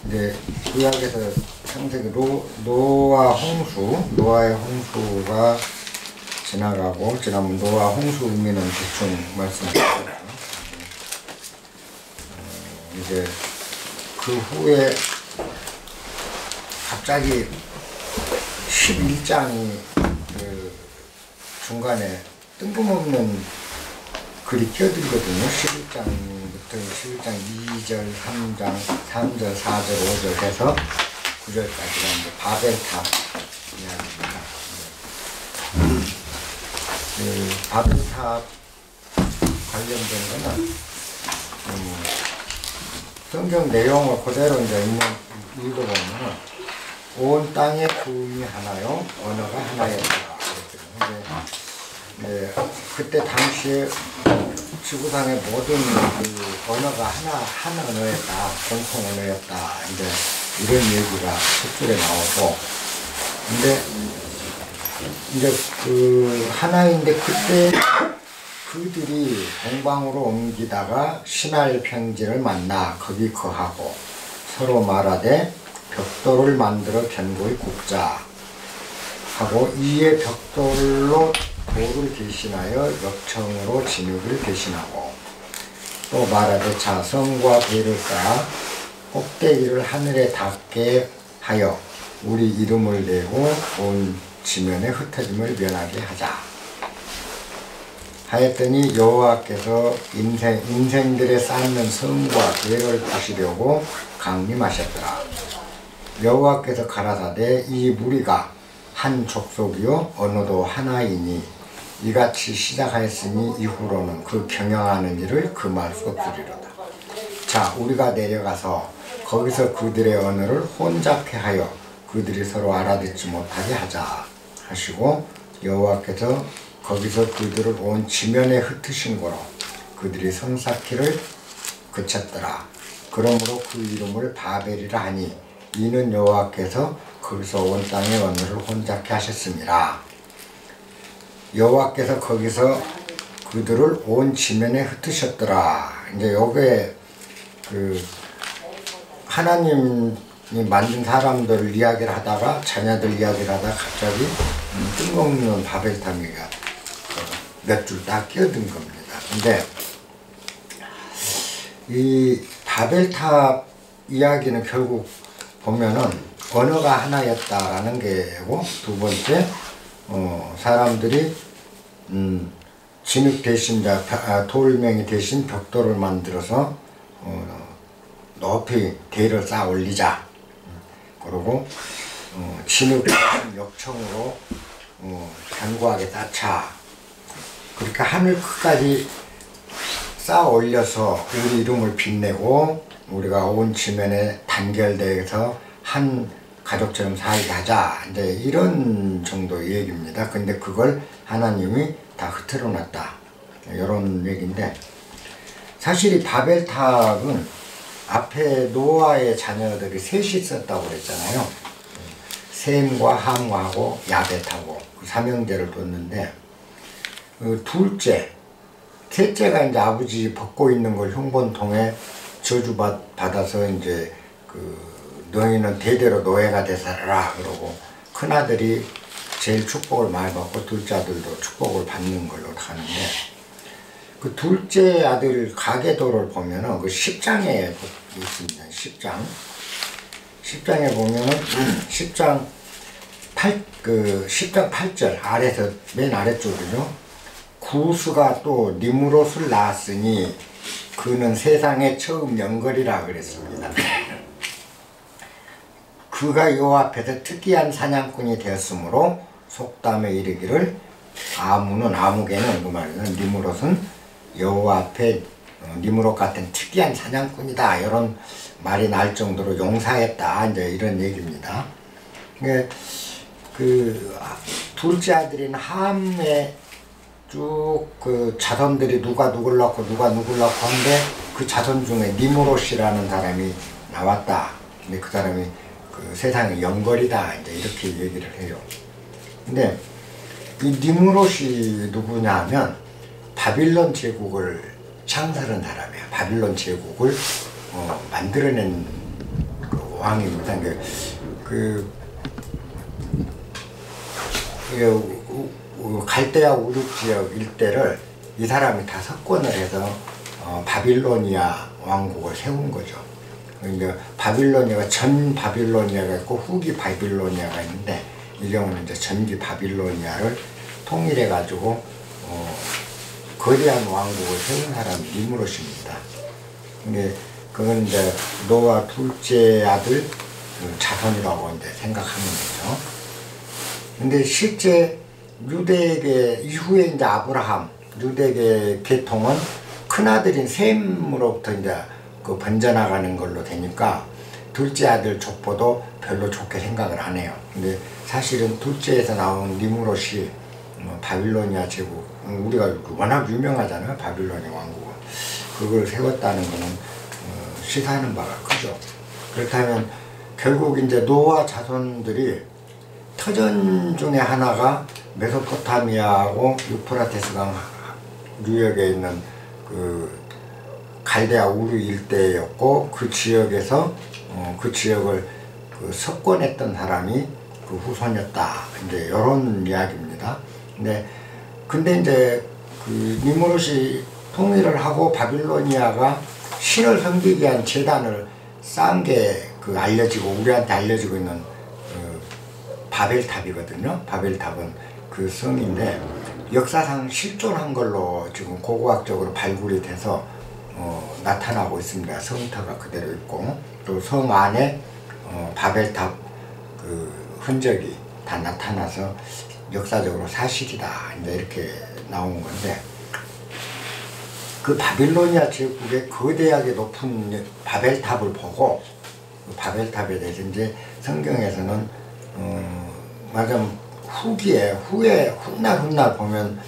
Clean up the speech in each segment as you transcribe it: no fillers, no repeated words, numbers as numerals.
이제 구약에서 창세기 노아의 홍수가 지나가고, 지나면 노아 홍수 의미는 대충 말씀드렸죠. 이제 그 후에 갑자기 11장이 그 중간에 뜬금없는 글이 끼어들거든요. 11장부터 11장 2절, 3장, 3절, 4절, 5절 해서 9절까지가 이제 바벨탑 이야기입니다. 그 바벨탑 관련된 거는 성경 내용을 그대로 이제 읽어보면 온 땅의 구음이 하나요, 언어가 하나였다. 네, 그때 당시에 지구상의 모든 그 언어가 한 언어였다, 공통 언어였다, 이제 이런 얘기가 첫 줄에 나오고, 근데 이제 그 하나인데 그때 그들이 동방으로 옮기다가 신할 평지를 만나 거기 거하고 서로 말하되 벽돌을 만들어 견고히 굽자 하고 이에 벽돌로 돌을 대신하여 역청으로 진흙을 대신하고 또 말하되 자 성과 배를 쌓아 꼭대기를 하늘에 닿게 하여 우리 이름을 내고 온 지면에 흩어짐을 면하게 하자 하였더니 여호와께서 인생들의 쌓는 성과 배를 부시려고 강림하셨더라. 여호와께서 가라사대 이 무리가 한 족속이요 언어도 하나이니 이같이 시작하였으니 이후로는 그 경영하는 일을 금할 수 없으리로다. 자, 우리가 내려가서 거기서 그들의 언어를 혼잡케 하여 그들이 서로 알아듣지 못하게 하자 하시고 여호와께서 거기서 그들을 온 지면에 흩으신 거로 그들이 성 쌓기를 그쳤더라. 그러므로 그 이름을 바벨이라 하니 이는 여호와께서 거기서 온 땅의 언어를 혼잡케 하셨습니다. 여호와께서 거기서 그들을 온 지면에 흩으셨더라. 이제 여기에 그 하나님이 만든 사람들을 이야기를 하다가 자녀들 이야기를 하다가 갑자기 뜬금없는 바벨탑이가 몇 줄 딱 끼어든 겁니다. 근데 이 바벨탑 이야기는 결국 보면은 언어가 하나였다라는 게고, 두 번째 사람들이 진흙 대신 돌멩이 대신 벽돌을 만들어서 높이 대를 쌓아 올리자. 그리고 진흙 대신 역청으로 견고하게 쌓자. 그렇게 하늘 끝까지 쌓아 올려서 우리 이름을 빛내고 우리가 온 지면에 단결되어서 한 가족처럼 살게 하자, 이제 이런 정도의 얘기입니다. 근데 그걸 하나님이 다 흐트러 놨다, 이런 얘기인데, 사실 이 바벨탑은 앞에 노아의 자녀들이 셋이 있었다고 그랬잖아요. 셈과 함하고 야벳하고 그 삼형제를 뒀는데, 셋째가 이제 아버지 벗고 있는 걸 흉본통에 저주받아서 이제 너희는 대대로 노예가 되살아라 그러고, 큰아들이 제일 축복을 많이 받고 둘째 아들도 축복을 받는 걸로 하는데, 그 둘째 아들 가계도를 보면은 그 10장에 있습니다. 10장에 보면은 10장 8절 아래서 맨 아래쪽이죠. 구스가 또 니므롯을 낳았으니 그는 세상의 처음 영걸이라 그랬습니다. 그가 여호와 앞에서 특이한 사냥꾼이 되었으므로 속담에 이르기를 아무개는 그 말이는 니므롯은 여호와 앞에 니므롯 같은 특이한 사냥꾼이다, 이런 말이 날 정도로 용사했다, 이제 이런 얘기입니다. 그 둘째 아들인 함의 쭉 그 자손들이 누가 누굴 낳고 하는데 그 자손 중에 니므롯이라는 사람이 나왔다. 근데 그 사람이 그 세상의 영걸이다, 이제 이렇게 얘기를 해요. 근데 이 니므롯이 누구냐 하면 바빌론 제국을 창설한 사람이야. 바빌론 제국을 만들어낸 그 왕입니다. 갈대아 우르 지역 일대를 이 사람이 다 석권을 해서 바빌로니아 왕국을 세운 거죠. 이제 바빌로니아가 전 바빌로니아가 있고 후기 바빌로니아가 있는데 이 경우는 이제 전기 바빌로니아를 통일해 가지고 거대한 왕국을 세운 사람이 니무롯입니다. 근데 그건 이제 노아 둘째 아들 자손이라고 이제 생각하면 되죠. 근데 실제 유대계 이후에 이제 아브라함 유대계 계통은 큰아들인 셈으로부터 이제 그 번져나가는 걸로 되니까 둘째 아들 족보도 별로 좋게 생각을 안 해요. 근데 사실은 둘째에서 나온 니무롯이 바빌로니아 제국, 우리가 워낙 유명하잖아요. 바빌로니아 왕국은. 그걸 세웠다는 거는 시사하는 바가 크죠. 그렇다면 결국 이제 노아 자손들이 터전 중에 하나가 메소포타미아하고 유프라테스강 유역에 있는 그 갈대아 우르 일대였고 그 지역에서 그 지역을 그 석권했던 사람이 그 후손이었다. 이제 이런 이야기입니다. 근데 이제 그 니무롯이 통일을 하고 바빌로니아가 신을 섬기기 위한 제단을 쌓은 게 그 알려지고 우리한테 알려지고 있는 바벨탑이거든요. 바벨탑은 그 성인데 역사상 실존한 걸로 지금 고고학적으로 발굴이 돼서 나타나고 있습니다. 성터가 그대로 있고 또 성 안에 바벨탑 그 흔적이 다 나타나서 역사적으로 사실이다 이제 이렇게 나온 건데 그 바빌로니아 제국의 거대하게 높은 바벨탑을 보고 그 바벨탑에 대해서 이제 성경에서는 말하자면 후에 훗날 보면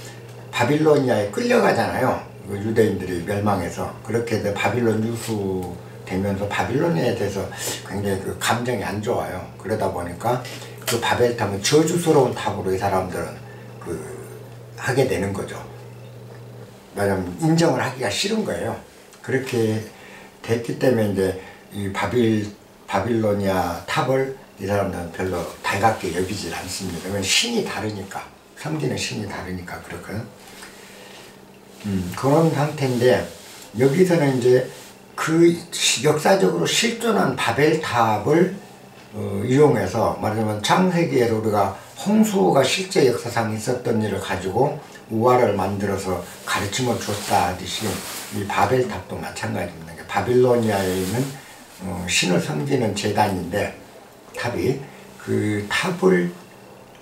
바빌로니아에 끌려가잖아요. 그 유대인들이 멸망해서 그렇게 해서 바빌론 유수되면서 바빌로니아에 대해서 굉장히 그 감정이 안 좋아요. 그러다 보니까 그 바벨탑은 저주스러운 탑으로 이 사람들은 그 하게 되는 거죠. 말하자면 인정을 하기가 싫은 거예요. 그렇게 됐기 때문에 이제 이 바빌로니아 탑을 이 사람들은 별로 달갑게 여기질 않습니다. 왜냐면 신이 다르니까, 섬기는 신이 다르니까 그렇거든. 그런 상태인데 여기서는 이제 그 역사적으로 실존한 바벨탑을 이용해서 말하자면 창세기에서 우리가 홍수가 실제 역사상 있었던 일을 가지고 우화를 만들어서 가르침을 줬다 하듯이 이 바벨탑도 마찬가지입니다. 바빌로니아에 있는 신을 섬기는 제단인데 탑이 그 탑을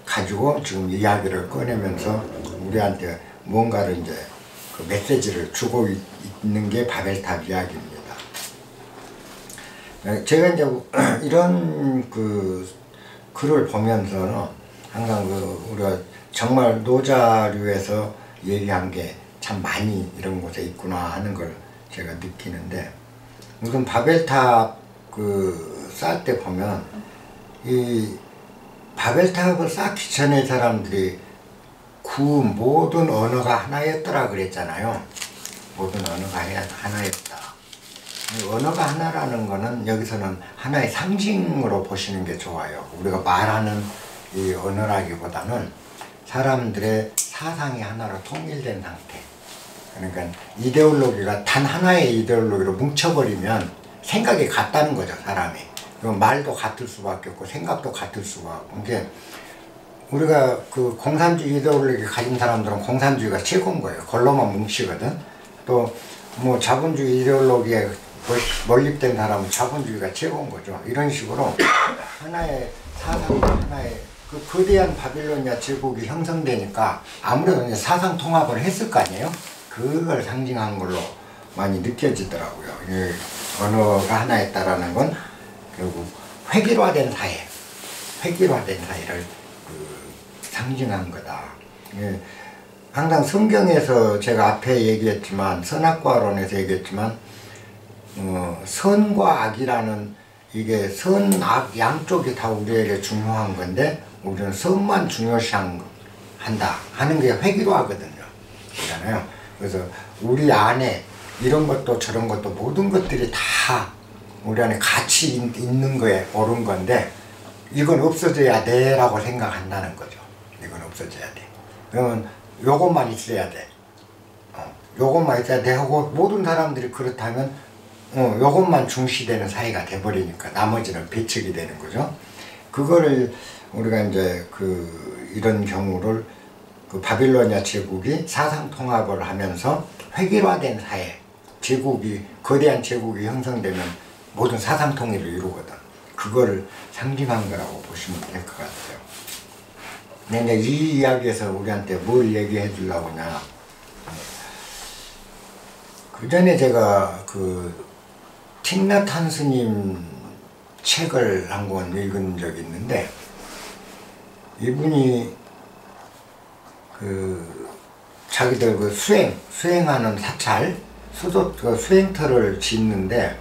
가지고 지금 이야기를 꺼내면서 우리한테 뭔가를 이제 그 메시지를 주고 있는 게 바벨탑 이야기입니다. 제가 이제 이런 그 글을 보면서는 항상 그 우리가 정말 노자류에서 얘기한 게 참 많이 이런 곳에 있구나 하는 걸 제가 느끼는데 우선 바벨탑 그 쌓을 때 보면 이 바벨탑을 쌓기 전에 사람들이 모든 언어가 하나였더라 그랬잖아요. 모든 언어가 하나였다. 언어가 하나라는 거는 여기서는 하나의 상징으로 보시는 게 좋아요. 우리가 말하는 이 언어라기보다는 사람들의 사상이 하나로 통일된 상태. 그러니까 이데올로기가 단 하나의 이데올로기로 뭉쳐버리면 생각이 같다는 거죠, 사람이. 그럼 말도 같을 수밖에 없고 생각도 같을 수가 없고. 그게 우리가 그 공산주의 이데올로기 가진 사람들은 공산주의가 최고인 거예요. 걸로만 뭉치거든. 또 뭐 자본주의 이데올로기에 몰입된 사람은 자본주의가 최고인 거죠. 이런 식으로 하나의 사상, 하나의 그 거대한 바빌로니아 제국이 형성되니까 아무래도 이제 사상 통합을 했을 거 아니에요? 그걸 상징한 걸로 많이 느껴지더라고요. 이 언어가 하나였다라는 건 결국 획일화된 사회를 상징한 거다. 항상 성경에서 제가 앞에 얘기했지만 선악과론에서 얘기했지만 선과 악이라는 이게 선, 악 양쪽이 다 우리에게 중요한 건데 우리는 선만 중요시한다 하는 게 획일화거든요. 그렇잖아요. 그래서 우리 안에 이런 것도 저런 것도 모든 것들이 다 우리 안에 가치 있는 거에 옳은 건데 이건 없어져야 돼 라고 생각한다는 거죠. 이건 없어져야 돼. 그러면 요것만 있어야 돼. 요것만 있어야 돼 하고 모든 사람들이 그렇다면 요것만 중시되는 사회가 돼버리니까 나머지는 배척이 되는 거죠. 그거를 우리가 이제 이런 경우를 바빌로니아 제국이 사상 통합을 하면서 획일화된 사회, 거대한 제국이 형성되면 모든 사상 통일을 이루거든. 그거를 상징한 거라고 보시면 될 것 같아요. 근데 이제 이 이야기에서 우리한테 뭘 얘기해 주려고 하냐. 그 전에 제가 틱나탄 스님 책을 한 권 읽은 적이 있는데, 이분이 자기들 수행하는 사찰, 수행터를 짓는데,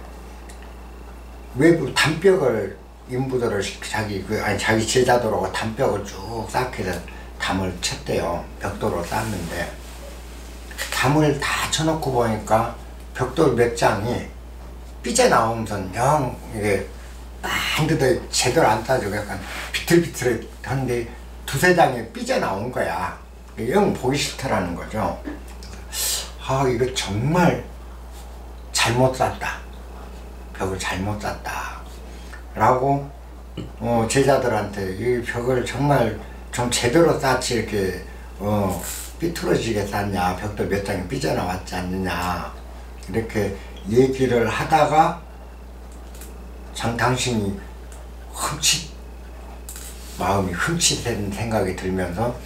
외부 담벽을 인부들을 자기 제자들하고 담벽을 쭉 쌓게서 담을 쳤대요. 벽돌을 쌓는데 담을 다 쳐놓고 보니까 벽돌 몇 장이 삐져나오면서 영 이게 반드도 제대로 안 따지고 약간 비틀비틀한데 두세 장이 삐져나온 거야. 영 보기 싫더라는 거죠. 아, 이거 정말 잘못 쌌다. 벽을 잘못 쌌다 라고 제자들한테 이 벽을 정말 좀 제대로 쌓지 이렇게 삐뚤어지게 쌌냐, 벽도 몇 장이 삐져나왔지 않느냐 이렇게 얘기를 하다가 당신이 마음이 흠칫한 생각이 들면서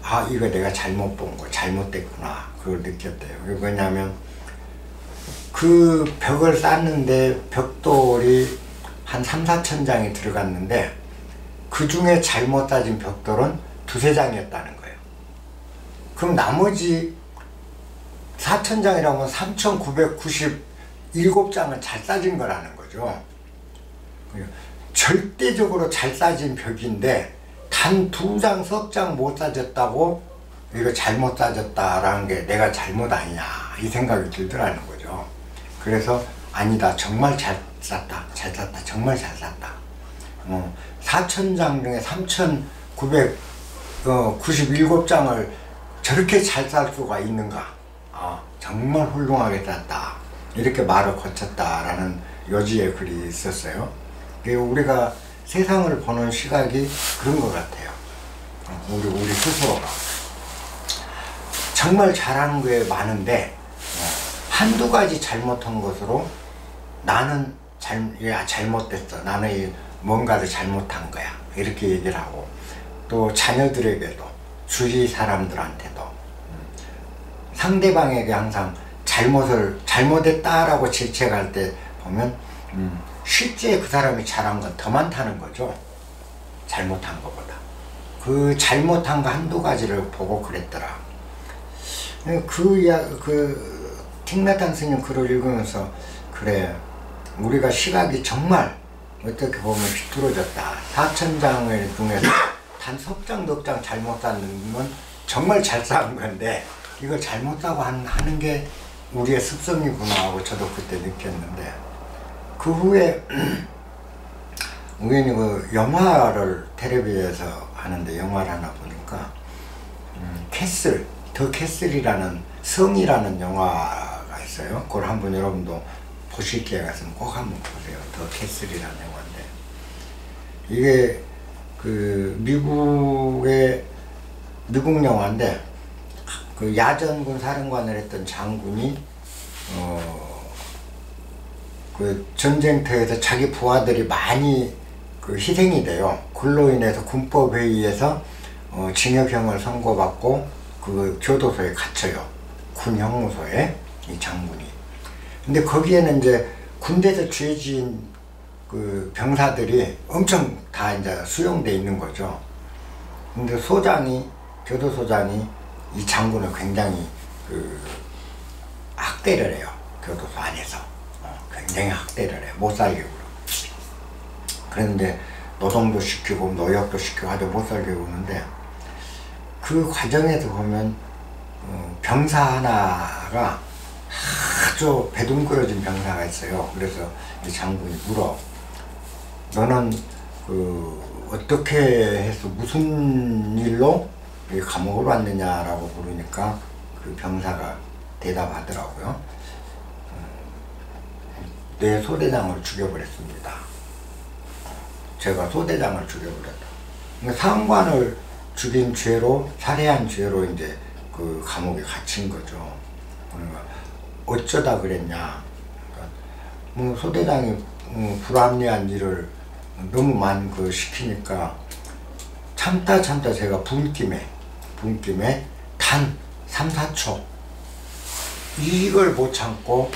아, 이거 내가 잘못 본 거, 잘못됐구나 그걸 느꼈대요. 왜냐하면 그 벽을 쌓는데 벽돌이 한 3-4천 장이 들어갔는데 그 중에 잘못 따진 벽돌은 두세 장이었다는 거예요. 그럼 나머지 4천 장이라고 하면 3,997장은 잘 따진 거라는 거죠. 절대적으로 잘 따진 벽인데 단 2장, 석 장 못 따졌다고 이거 잘못 따졌다라는 게 내가 잘못 아니냐 이 생각이 들더라는 거죠. 그래서 아니다, 정말 잘 쌌다, 정말 잘 쌌다. 4,000장 중에 3,997장을 저렇게 잘 쌀 수가 있는가. 정말 훌륭하게 쌌다. 이렇게 말을 거쳤다라는 요지의 글이 있었어요. 우리가 세상을 보는 시각이 그런 것 같아요. 우리 스스로가. 정말 잘하는 게 많은데 한두 가지 잘못한 것으로 나는 잘못됐어. 나는 뭔가를 잘못한 거야. 이렇게 얘기를 하고, 또 자녀들에게도, 주위 사람들한테도 상대방에게 항상 잘못했다라고 질책할 때 보면 실제 그 사람이 잘한 건 더 많다는 거죠. 잘못한 것보다. 그 잘못한 거 한두 가지를 보고 그랬더라. 틱나탄 스님 글을 읽으면서 그래, 우리가 시각이 정말 어떻게 보면 비뚤어졌다. 4,000장을 중에서 단 석 장, 넉 장 잘못 쌓는 건 정말 잘 쌓은 건데 이걸 잘못 쌓고 하는 게 우리의 습성이구나 하고 저도 그때 느꼈는데, 그 후에 우연히 영화를 텔레비에서 하는데 영화를 하나 보니까 더 캐슬이라는 성이라는 영화가 있어요. 그걸 한번 여러분도 보실 기회가 있으면 꼭 한번 보세요. 더 캐슬이라는 영화인데, 이게 미국 영화인데 야전군 사령관을 했던 장군이 전쟁터에서 자기 부하들이 많이 희생이 돼요. 그로 인해서 군법회의에서 징역형을 선고받고 교도소에 갇혀요. 군 형무소에, 이 장군이. 근데 거기에는 이제 군대에서 죄 지은 병사들이 엄청 다 이제 수용돼 있는 거죠. 근데 교도소장이 이 장군을 굉장히 학대를 해요. 교도소 안에서. 굉장히 학대를 해요. 못 살게 굴어. 그런데 노동도 시키고 노역도 시키고 아주 못 살게 구는데, 그 과정에서 보면 병사 하나가 아주 배둥그러진 병사가 있어요. 그래서 이 장군이 물어. 너는 어떻게 해서 무슨 일로 감옥으로 왔느냐라고 물으니까 그 병사가 대답하더라고요. 내 소대장을 죽여버렸습니다. 제가 소대장을 죽여버렸다. 그러니까 상관을 죽인 죄로, 살해한 죄로 이제 그 감옥에 갇힌 거죠. 그러니까 어쩌다 그랬냐. 그러니까 뭐 소대장이 불합리한 일을 너무 많이 시키니까 참다 제가 분김에 단 3, 4초 이걸 못 참고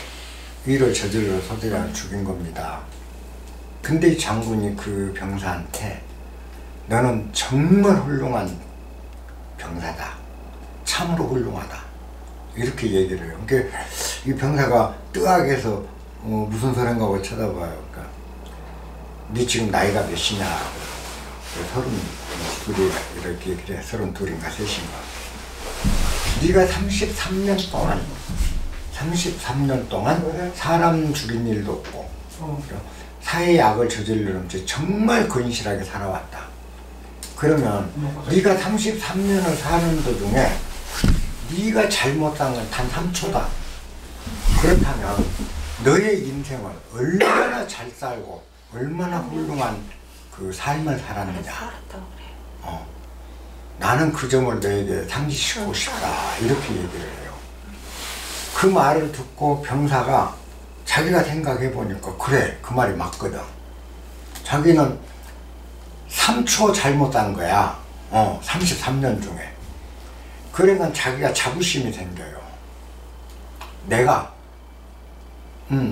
일을 저질러 소대장을 죽인 겁니다. 근데 이 장군이 그 병사한테 너는 정말 훌륭한 병사다. 참으로 훌륭하다. 이렇게 얘기를 해요. 그러니까 이 병사가 뜨악해서 무슨 소린가 하고 쳐다봐요. 그러니까 네 지금 나이가 몇이냐. 32 이렇게 얘기를 해. 32인가 3인가. 네가 33년 동안 사람 죽인 일도 없고 사회의 악을 저지르는 죄 정말 건실하게 살아왔다. 그러면 네가 33년을 사는 도중에 네가 잘못한 건 단 3초다. 그렇다면 너의 인생은 얼마나 잘 살고 얼마나 훌륭한 그 삶을 살았느냐. 나는 그 점을 너에게 상기시키고 싶다. 이렇게 얘기를 해요. 그 말을 듣고 병사가 자기가 생각해 보니까 그래, 그 말이 맞거든. 자기는 3초 잘못한 거야. 33년 중에. 그러니까 자기가 자부심이 생겨요. 내가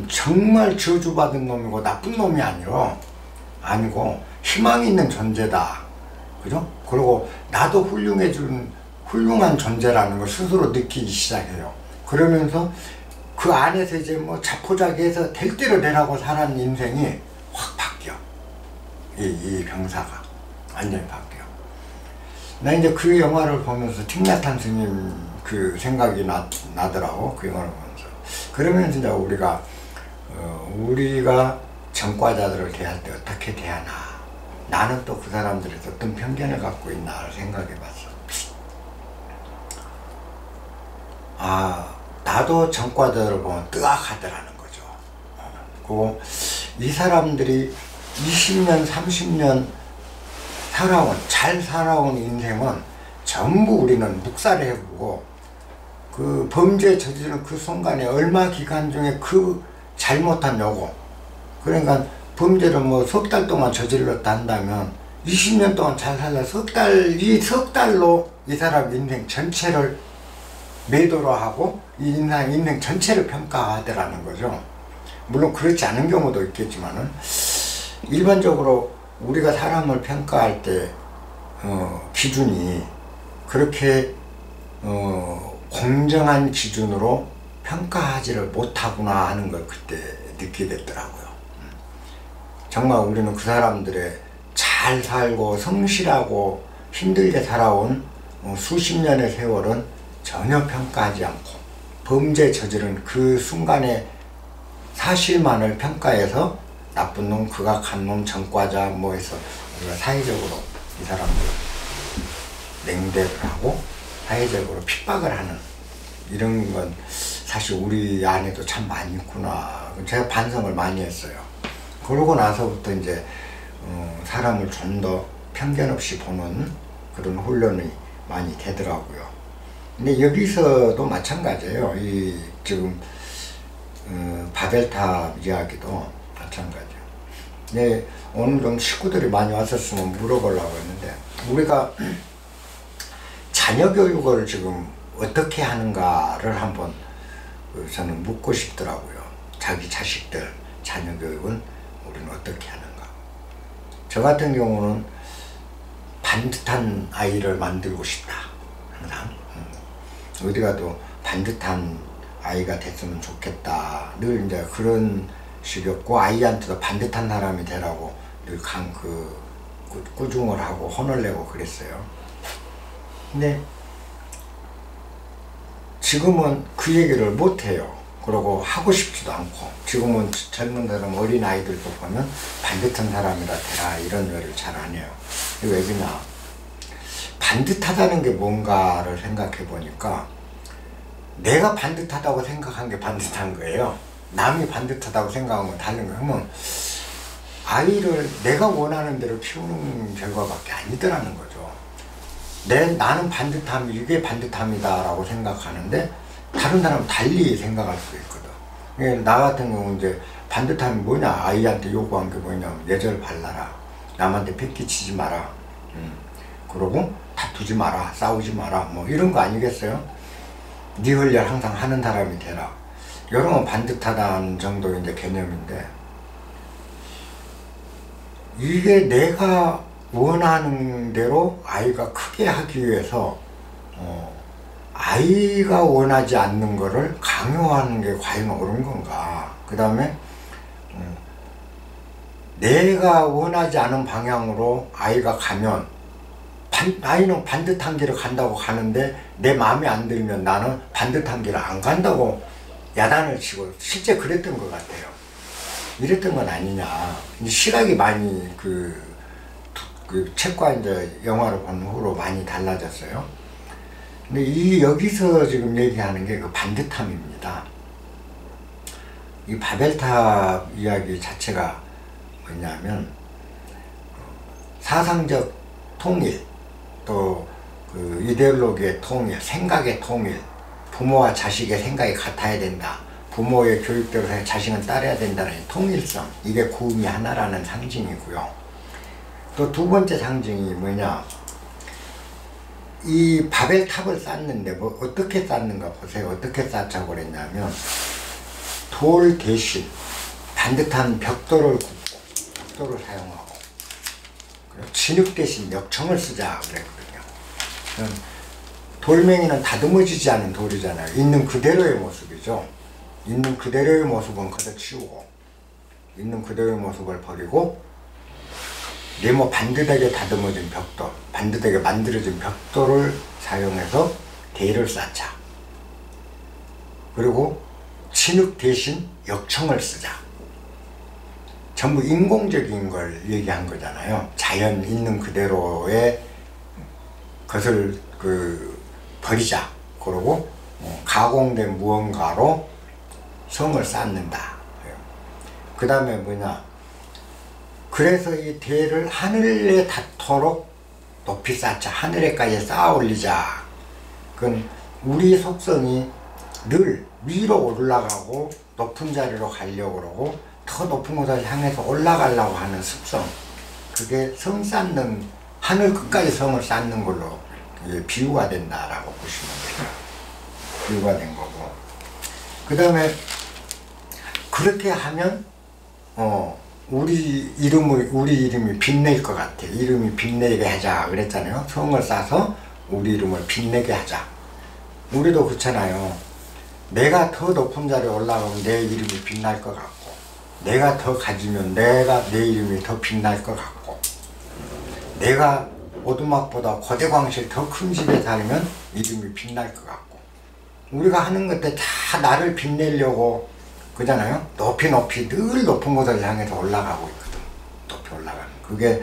정말 저주받은 놈이고 나쁜 놈이 아니고 희망이 있는 존재다. 그죠? 그리고 나도 훌륭한 존재라는 걸 스스로 느끼기 시작해요. 그러면서 그 안에서 이제 뭐 자포자기해서 될 대로 되라고 살았는 인생이 확 바뀌어. 이 병사가 완전히 바뀌어. 나 이제 그 영화를 보면서 틱나탄 스님 그 생각이 나더라고. 그 영화를 보면서. 그러면서 이제 우리가 전과자들을 대할 때 어떻게 대하나. 나는 또 그 사람들에서 어떤 편견을 갖고 있나를 생각해 봤어. 나도 전과자들을 보면 뜨악하더라는 거죠. 그리고 이 사람들이 20년, 30년 잘 살아온 인생은 전부 우리는 묵살을 해보고 그 범죄 저지른 그 순간에 얼마 기간 중에 그 잘못한 요구, 그러니까 범죄를 뭐 석 달 동안 저질렀다 한다면 20년 동안 잘 살다 이 석 달로 이 사람 인생 전체를 매도로 하고 이 인생 전체를 평가하더라는 거죠. 물론 그렇지 않은 경우도 있겠지만은 일반적으로 우리가 사람을 평가할 때 기준이 그렇게 공정한 기준으로 평가하지를 못하구나 하는 걸 그때 느끼게 됐더라고요. 정말 우리는 그 사람들의 잘 살고 성실하고 힘들게 살아온 수십 년의 세월은 전혀 평가하지 않고 범죄 저지른 그 순간의 사실만을 평가해서 나쁜 놈, 극악한 놈, 전과자 뭐 해서 우리가 사회적으로 이 사람들 냉대를 하고 사회적으로 핍박을 하는 이런 건 사실 우리 안에도 참 많이 있구나. 제가 반성을 많이 했어요. 그러고 나서부터 이제 사람을 좀 더 편견 없이 보는 그런 훈련이 많이 되더라고요. 근데 여기서도 마찬가지예요. 이 지금 바벨탑 이야기도 마찬가지예요. 네, 오늘 좀 식구들이 많이 왔었으면 물어보려고 했는데 우리가 자녀 교육을 지금 어떻게 하는가를 한번 저는 묻고 싶더라고요. 자기 자식들 자녀 교육은 우리는 어떻게 하는가. 저 같은 경우는 반듯한 아이를 만들고 싶다. 항상 어디 가도 반듯한 아이가 됐으면 좋겠다. 늘 이제 그런 식이었고 아이한테도 반듯한 사람이 되라고 늘 꾸중을 하고 혼을 내고 그랬어요. 근데 지금은 그 얘기를 못해요. 그러고 하고 싶지도 않고, 지금은 젊은 사람 어린 아이들도 보면 반듯한 사람이라 되라 이런 말을 잘 안 해요. 왜 그러냐, 반듯하다는 게 뭔가를 생각해 보니까 내가 반듯하다고 생각한 게 반듯한 거예요. 남이 반듯하다고 생각한 건 다른 거예요. 그러면 아이를 내가 원하는 대로 키우는 결과밖에 아니더라는 거죠. 나는 반듯함, 이게 반듯함이다 라고 생각하는데 다른 사람은 달리 생각할 수 있거든. 나 같은 경우 이제 반듯함이 뭐냐, 아이한테 요구한 게 뭐냐면 예절 발라라, 남한테 패기치지 마라, 그러고 다투지 마라, 싸우지 마라, 뭐 이런 거 아니겠어요? 네 할 일 항상 하는 사람이 되라. 이런 건 반듯하다는 정도의 이제 개념인데, 이게 내가 원하는 대로 아이가 크게 하기 위해서 아이가 원하지 않는 거를 강요하는 게 과연 옳은 건가? 그 다음에 내가 원하지 않은 방향으로 아이가 가면 아이는 반듯한 길을 간다고 가는데 내 마음에 안 들면 나는 반듯한 길을 안 간다고 야단을 치고, 실제 그랬던 것 같아요. 이랬던 건 아니냐. 시각이 많이 그 책과 이제 영화를 본 후로 많이 달라졌어요. 근데 여기서 지금 얘기하는 게 그 반듯함입니다. 이 바벨탑 이야기 자체가 뭐냐면 사상적 통일, 또 그 이데올로기의 통일, 생각의 통일, 부모와 자식의 생각이 같아야 된다, 부모의 교육대로 자식은 따라야 된다는 통일성, 이게 구음이 하나라는 상징이고요. 또 두 번째 상징이 뭐냐, 이 바벨탑을 쌓는데 뭐 어떻게 쌓는가 보세요. 어떻게 쌓자고 그랬냐면 돌 대신 반듯한 벽돌을 굽고, 벽돌을 사용하고, 그리고 진흙 대신 역청을 쓰자 그랬거든요. 돌멩이는 다듬어지지 않은 돌이잖아요. 있는 그대로의 모습이죠. 있는 그대로의 모습은 걷어치우고, 있는 그대로의 모습을 버리고, 네모 반듯하게 다듬어진 벽돌, 반듯하게 만들어진 벽돌을 사용해서 대를 쌓자. 그리고 진흙 대신 역청을 쓰자. 전부 인공적인 걸 얘기한 거잖아요. 자연 있는 그대로의 것을 버리자. 그러고 가공된 무언가로 성을 쌓는다. 그 다음에 뭐냐, 그래서 이 대를 하늘에 닿도록 높이 쌓자. 하늘에까지 쌓아 올리자. 그건 우리 속성이 늘 위로 올라가고 높은 자리로 가려고 그러고 더 높은 곳을 향해서 올라가려고 하는 습성, 그게 성 쌓는, 하늘 끝까지 성을 쌓는 걸로 비유가 된다라고 보시면 돼요. 비유가 된 거고, 그 다음에 그렇게 하면 우리 이름이 빛낼 것 같아. 이름이 빛내게 하자 그랬잖아요. 성을 쌓아서 우리 이름을 빛내게 하자. 우리도 그렇잖아요. 내가 더 높은 자리에 올라가면 내 이름이 빛날 것 같고, 내가 더 가지면 내 이름이 더 빛날 것 같고, 내가 오두막보다 거대광실 더 큰 집에 살면 이름이 빛날 것 같고, 우리가 하는 것들 다 나를 빛내려고 그잖아요. 높이 늘 높은 곳을 향해서 올라가고 있거든. 높이 올라가는 그게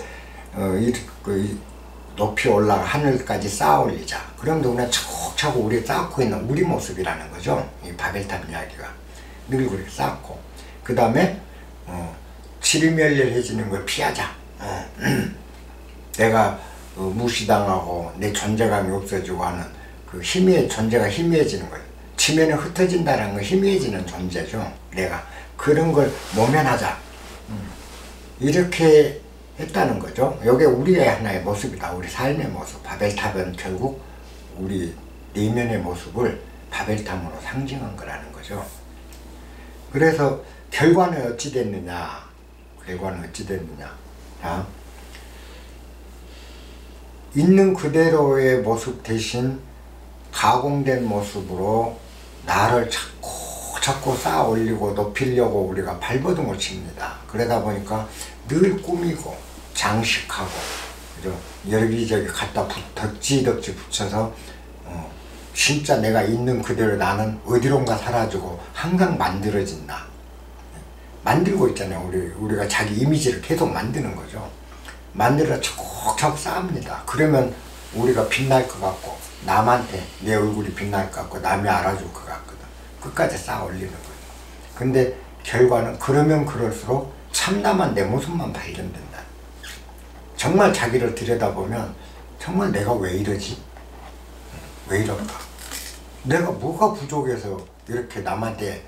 높이 올라가 하늘까지 쌓아 올리자. 그럼 누구나 차곡차곡 우리 쌓고 있는 우리 모습이라는 거죠. 이 바벨탑 이야기가 늘 그렇게 쌓고, 그 다음에 지리멸렬해지는 걸 피하자. 내가 무시당하고 내 존재감이 없어지고 하는 그 존재가 희미해지는 거예요. 지면에 흩어진다는 건 희미해지는 존재죠. 내가 그런 걸 모면하자. 이렇게 했다는 거죠. 이게 우리의 하나의 모습이다. 우리 삶의 모습. 바벨탑은 결국 우리 내면의 모습을 바벨탑으로 상징한 거라는 거죠. 그래서 결과는 어찌 됐느냐? 자, 있는 그대로의 모습 대신 가공된 모습으로 나를 자꾸 쌓아 올리고 높이려고 우리가 발버둥을 칩니다. 그러다 보니까 늘 꾸미고 장식하고, 그죠? 여기저기 갖다 덕지 붙여서 진짜 내가 있는 그대로 나는 어디론가 사라지고 항상 만들어진다. 만들고 있잖아요. 우리가 자기 이미지를 계속 만드는 거죠. 만들어 차곡차곡 쌓습니다. 그러면 우리가 빛날 것 같고 남한테 내 얼굴이 빛날 것 같고 남이 알아줄 것 같거든. 끝까지 쌓아 올리는 거죠. 근데 결과는 그러면 그럴수록 참담한 내 모습만 발견된다. 정말 자기를 들여다보면 정말 내가 왜 이러지? 왜 이럴까? 내가 뭐가 부족해서 이렇게 남한테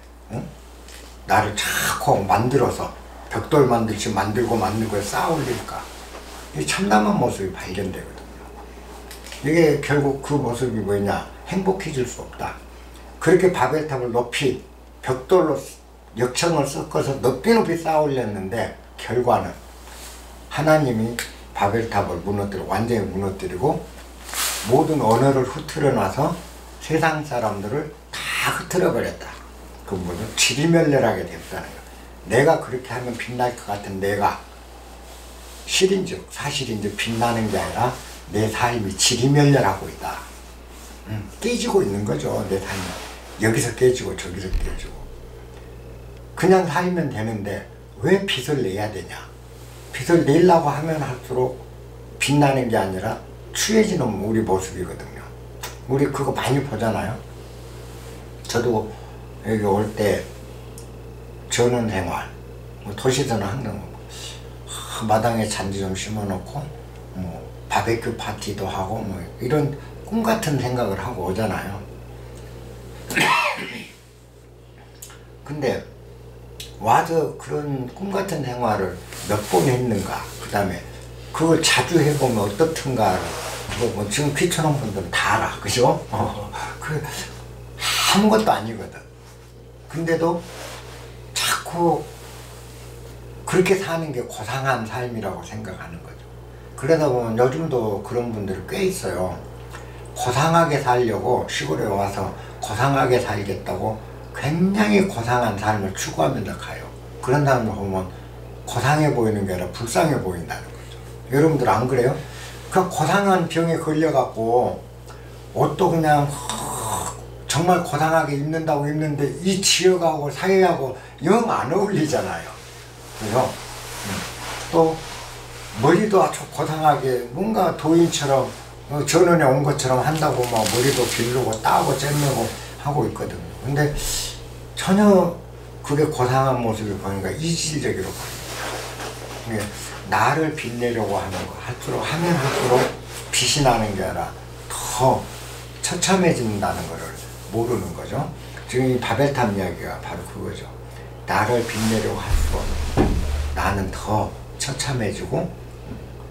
나를 자꾸 만들어서 벽돌 만들듯이 만들고 쌓아 올릴까? 이 참담한 모습이 발견되거든요. 이게 결국 그 모습이 뭐냐? 행복해질 수 없다. 그렇게 바벨탑을 높이 벽돌로 역청을 섞어서 높이 쌓아 올렸는데 결과는 하나님이 바벨탑을 완전히 무너뜨리고 모든 언어를 흐트러 놔서 세상 사람들을 다 흐트러 버렸다. 그 뭐죠? 지리멸렬하게 됐다는 거예요. 내가 그렇게 하면 빛날 것 같은 내가 실인즉 사실인즉 빛나는 게 아니라 내 삶이 지리멸렬하고 있다. 깨지고 있는 거죠. 내 삶이 여기서 깨지고 저기서 깨지고. 그냥 살면 되는데 왜 빛을 내야 되냐? 빛을 내려고 하면 할수록 빛나는 게 아니라 추해지는 우리 모습이거든요. 우리 그거 많이 보잖아요. 저도 여기 올 때 전원생활, 도시에서는 항상 마당에 잔디 좀 심어놓고 바베큐 파티도 하고 이런 꿈같은 생각을 하고 오잖아요. 근데 와서 그런 꿈같은 생활을 몇 번 했는가, 그 다음에 그걸 자주 해보면 어떻든가, 그거 지금 귀촌한 분들은 다 알아, 그죠? 그 아무것도 아니거든. 근데도 자꾸 그렇게 사는 게 고상한 삶이라고 생각하는 거죠. 그러다 보면 요즘도 그런 분들이 꽤 있어요. 고상하게 살려고 시골에 와서 고상하게 살겠다고 굉장히 고상한 삶을 추구하면서 가요. 그런 사람을 보면 고상해 보이는 게 아니라 불쌍해 보인다는 거죠. 여러분들 안 그래요? 그 고상한 병에 걸려갖고 옷도 그냥 정말 고상하게 입는다고 입는데 이 지역하고 사회하고 영 안 어울리잖아요. 그죠? 또 머리도 아주 고상하게 뭔가 도인처럼 전원에 온 것처럼 한다고 막 머리도 기르고 따고 잼매고 하고 있거든요. 근데 전혀 그게 고상한 모습을 보니까 이질적으로 보입니다. 나를 빛내려고 하는 거 하면 할수록 빛이 나는 게 아니라 더 처참해진다는 것을 모르는 거죠. 지금 이 바벨탑 이야기가 바로 그거죠. 나를 빛내려고 할수록 나는 더 처참해지고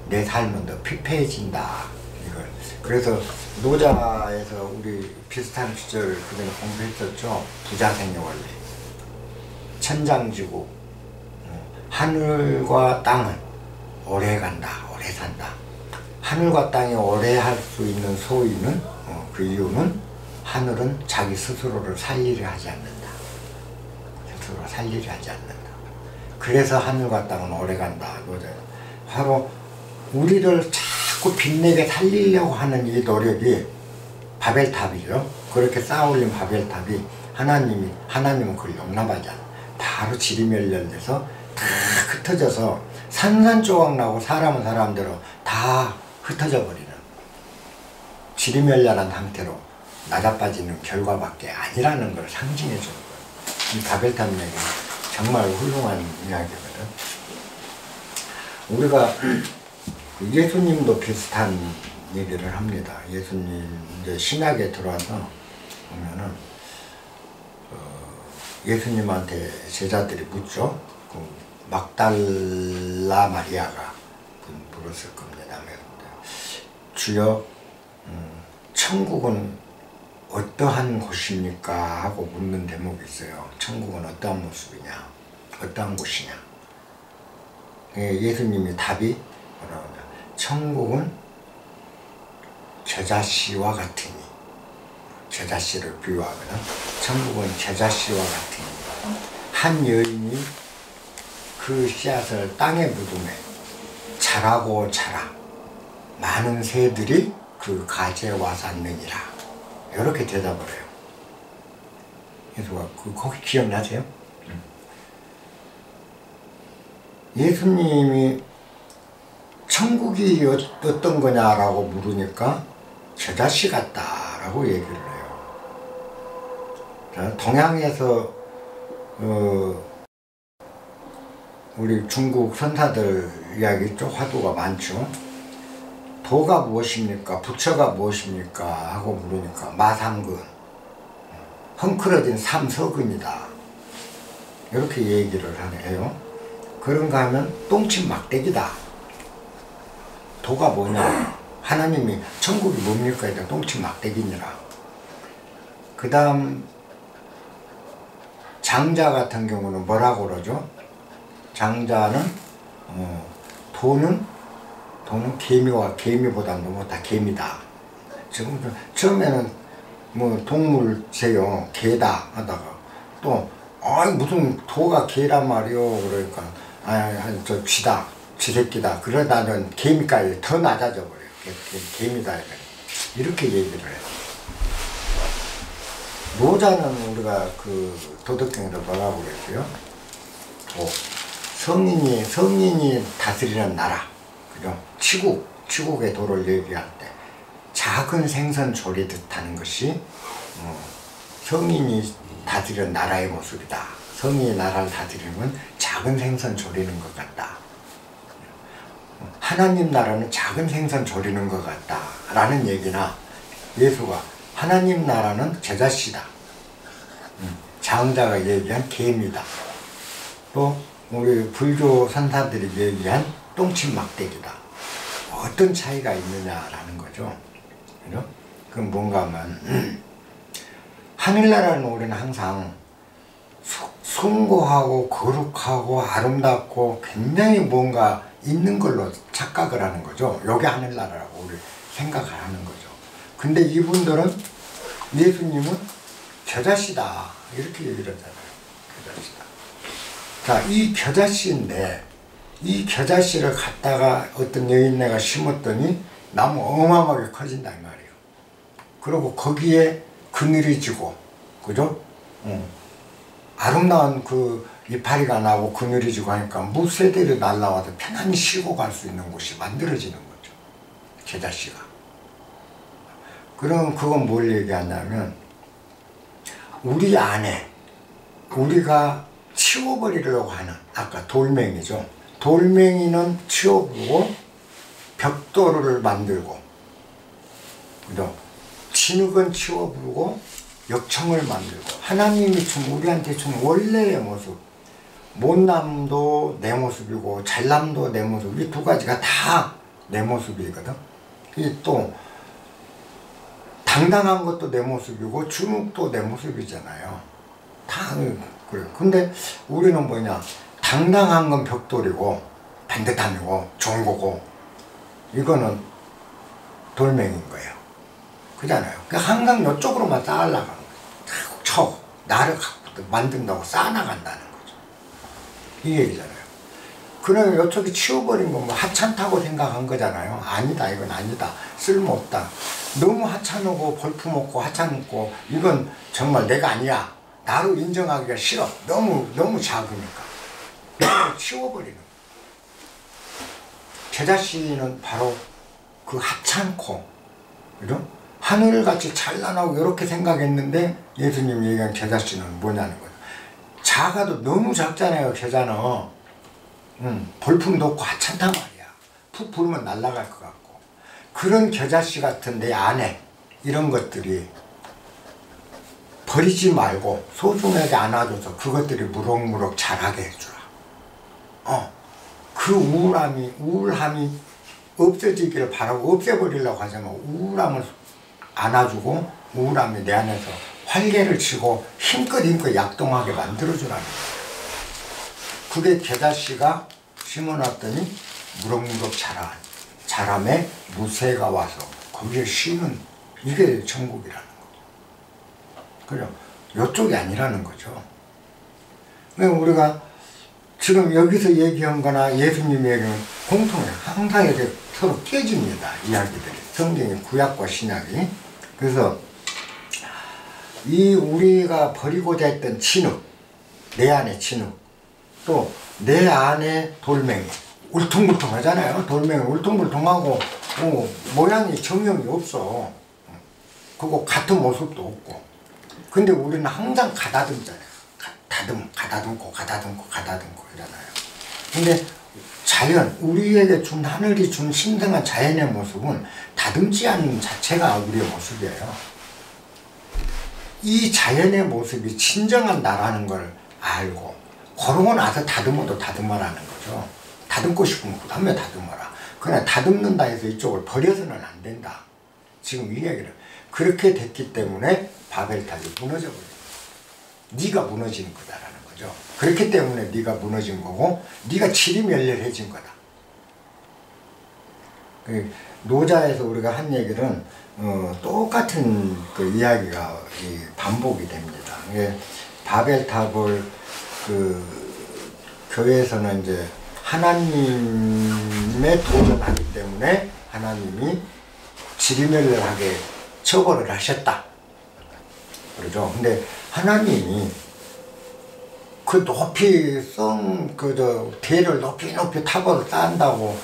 내 삶은 더 피폐해진다. 이걸. 그래서 노자에서 우리 비슷한 주제를 그전에 공부했었죠. 부자생의 원리. 천장지구. 하늘과 땅은 오래 간다, 오래 산다. 하늘과 땅이 오래 할 수 있는 소위는 그 이유는 하늘은 자기 스스로를 살리려 하지 않는다. 스스로 살리려 하지 않는다. 그래서 하늘과 땅은 오래 간다. 바로 우리를 자꾸 빛내게 살리려고 하는 이 노력이 바벨탑이죠. 그렇게 쌓아올린 바벨탑이 하나님은 그걸 용납하지 않아. 바로 지리멸렬돼서 다 흩어져서 산산조각 나고 사람은 사람대로 다 흩어져 버리는 지리멸렬한 상태로 낮아빠지는 결과밖에 아니라는 걸 상징해 주는 거예요. 이 바벨탑 이야기는 정말 훌륭한 이야기거든. 우리가 예수님도 비슷한 얘기를 합니다. 예수님 이제 신약에 들어와서 보면은 예수님한테 제자들이 묻죠. 그 막달라 마리아가 물었을 겁니다. 주여, 천국은 어떠한 곳입니까? 하고 묻는 대목이 있어요. 천국은 어떠한 모습이냐? 어떠한 곳이냐? 예수님이 답이 뭐라고 하냐? 천국은 겨자씨와 같으니, 겨자씨를 비유하면 천국은 겨자씨와 같으니, 한 여인이 그 씨앗을 땅에 묻음에 자라고 자라 많은 새들이 그 가지에 와서 앉느니라. 이렇게 대답을 해요. 예수가 거기 기억나세요? 예수님이 천국이 어떤 거냐라고 물으니까 겨자씨 같다라고 얘기를 해요. 동양에서 우리 중국 선사들 이야기 쪽 화두가 많죠. 도가 무엇입니까? 부처가 무엇입니까? 하고 물으니까 마삼근, 헝클어진 삼서근이다. 이렇게 얘기를 해요. 그런가 하면 똥침 막대기다. 도가 뭐냐? 하나님이 천국이 뭡니까? 일단 똥침 막대기니라. 그 다음 장자 같은 경우는 뭐라고 그러죠? 장자는 도는 개미와 개미보다는 못다 개미다. 지금 처음에는 뭐 동물 제요 개다 하다가 또 무슨 도가 개란 말이요 그러니까 저 쥐다 쥐새끼다 그러다는 개미까지 더 낮아져 버려요. 개미다 이렇게 얘기를 해요. 노자는 우리가 그 도덕경에서 뭐라고 그랬어요? 성인이 다스리는 나라, 그죠? 치국의 도를 얘기할 때 작은 생선 조리듯 하는 것이 성인이 다스리는 나라의 모습이다. 성인이 나라를 다스리면 작은 생선 조리는 것 같다. 하나님 나라는 작은 생선 조리는 것 같다 라는 얘기나, 예수가 하나님 나라는 겨자씨다, 장자가 얘기한 개미다, 또 우리 불교 선사들이 얘기한 똥침 막대기다. 어떤 차이가 있느냐라는 거죠. 그죠? 그럼 뭔가 하면 하늘나라는 우리는 항상 숭고하고 거룩하고 아름답고 굉장히 뭔가 있는 걸로 착각을 하는 거죠. 여기 하늘나라라고 우리 생각을 하는 거죠. 근데 이분들은, 예수님은 겨자씨다 이렇게 얘기를 하잖아요. 겨자씨다. 자, 이 겨자씨인데 이 겨자씨를 갖다가 어떤 여인네가 심었더니 나무 어마어마하게 커진다 이 말이에요. 그리고 거기에 그늘이 지고, 그죠? 아름다운 그 이파리가 나고 그늘이 지고 하니까 무새들이 날라와도 편안히 쉬고 갈 수 있는 곳이 만들어지는 거죠. 겨자씨가. 그럼 그건 뭘 얘기하냐면, 우리 안에 우리가 치워버리려고 하는, 아까 돌멩이죠. 돌멩이는 치워버리고 벽돌을 만들고, 그죠? 진흙은 치워버리고 역청을 만들고, 하나님이 준 우리한테 준 원래의 모습, 못남도 내 모습이고 잘남도 내 모습, 이 두 가지가 다 내 모습이거든. 이 또 당당한 것도 내 모습이고 주눅도 내 모습이잖아요. 다 그래요. 근데 우리는 뭐냐, 당당한 건 벽돌이고 반듯함이고 좋은 거고, 이거는 돌멩이인 거예요. 그잖아요. 그러니까 항상 이쪽으로만 쌓아나가는 거예요. 나를 갖고 만든다고 쌓아나간다는 거죠. 이 얘기잖아요. 그러면 이쪽이 치워버린 건 뭐 하찮다고 생각한 거잖아요. 아니다, 이건 아니다, 쓸모없다, 너무 하찮고 볼품없고 하찮고 이건 정말 내가 아니야, 나로 인정하기가 싫어, 너무 작으니까 치워버리는 거예요. 겨자씨는 바로 그 하찮고, 그죠? 하늘같이 찬란하고 이렇게 생각했는데, 예수님이 얘기한 겨자씨는 뭐냐는 거예요. 작아도 너무 작잖아요. 겨자는 볼품도 없고 하찮단 말이야. 푹 불면 날아갈 것 같고. 그런 겨자씨 같은 내 안에 이런 것들이 버리지 말고 소중하게 안아줘서 그것들이 무럭무럭 자라게 해주라. 그 우울함이 없어지기를 바라고 없애버리려고 하자면, 우울함을 안아주고 우울함이 내 안에서 활개를 치고 힘껏 약동하게 만들어주라는 거예요. 그게 겨자씨가 심어놨더니 무럭무럭 자람에 무새가 와서 거기에 쉬는, 이게 천국이라는 거죠. 그죠? 이쪽이 아니라는 거죠. 그러니까 우리가 지금 여기서 얘기한 거나 예수님이 얘기하는 공통해. 항상 이렇게 서로 깨집니다. 이야기들이. 성경의 구약과 신약이. 그래서 이 우리가 버리고자 했던 진흙, 내 안에 진흙, 또 내 안에 돌멩이, 울퉁불퉁하잖아요. 돌멩이 울퉁불퉁하고 모양이 정형이 없어. 그거 같은 모습도 없고. 근데 우리는 항상 가다듬잖아요. 가다듬고 이러잖아요. 근데 자연, 우리에게 준, 하늘이 준 신성한 자연의 모습은 다듬지 않는 자체가 우리의 모습이에요. 이 자연의 모습이 진정한 나라는 걸 알고, 그러고 나서 다듬어도 다듬어라는 거죠. 다듬고 싶으면 그 다음에 다듬어라. 그러나 다듬는다 해서 이쪽을 버려서는 안 된다. 지금 이 얘기를. 그렇게 됐기 때문에 바벨탑이 무너져버려요. 네가 무너지는 거다라는 거죠. 그렇기 때문에 네가 무너진 거고, 네가 지리멸렬해진 거다. 노자에서 우리가 한 얘기는 똑같은 그 이야기가 반복이 됩니다. 바벨탑을 교회에서는 이제 하나님에 도전하기 때문에 하나님이 지리멸렬하게 처벌을 하셨다. 그러죠. 근데 하나님이 그 높이 대를 높이 탑을 쌓는다고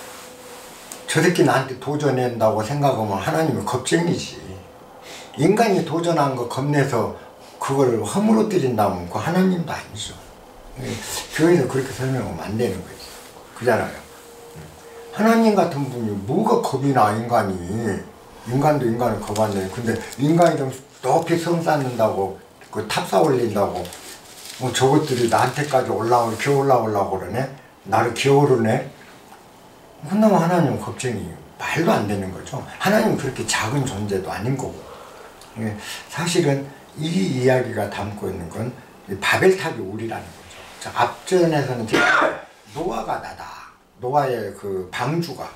저 새끼 나한테 도전한다고 생각하면 하나님이 겁쟁이지. 인간이 도전한 거 겁내서 그걸 허물어뜨린다면 그 하나님도 아니죠. 교회에서 그렇게 설명하면 안 되는 거지. 그잖아요. 하나님 같은 분이 뭐가 겁이 나, 인간이. 인간도 인간을 겁안네. 근데 인간이 좀 높이 성 쌓는다고, 그 탑 쌓아 올린다고, 저것들이 나한테까지 기어 올라오려고 그러네? 나를 기어오르네? 그나마 하나님은 겁쟁이. 말도 안 되는 거죠. 하나님은 그렇게 작은 존재도 아닌 거고. 사실은 이 이야기가 담고 있는 건 바벨탑이 우리라는 거죠. 앞전에서는 노아가 나다. 노아의 그 방주가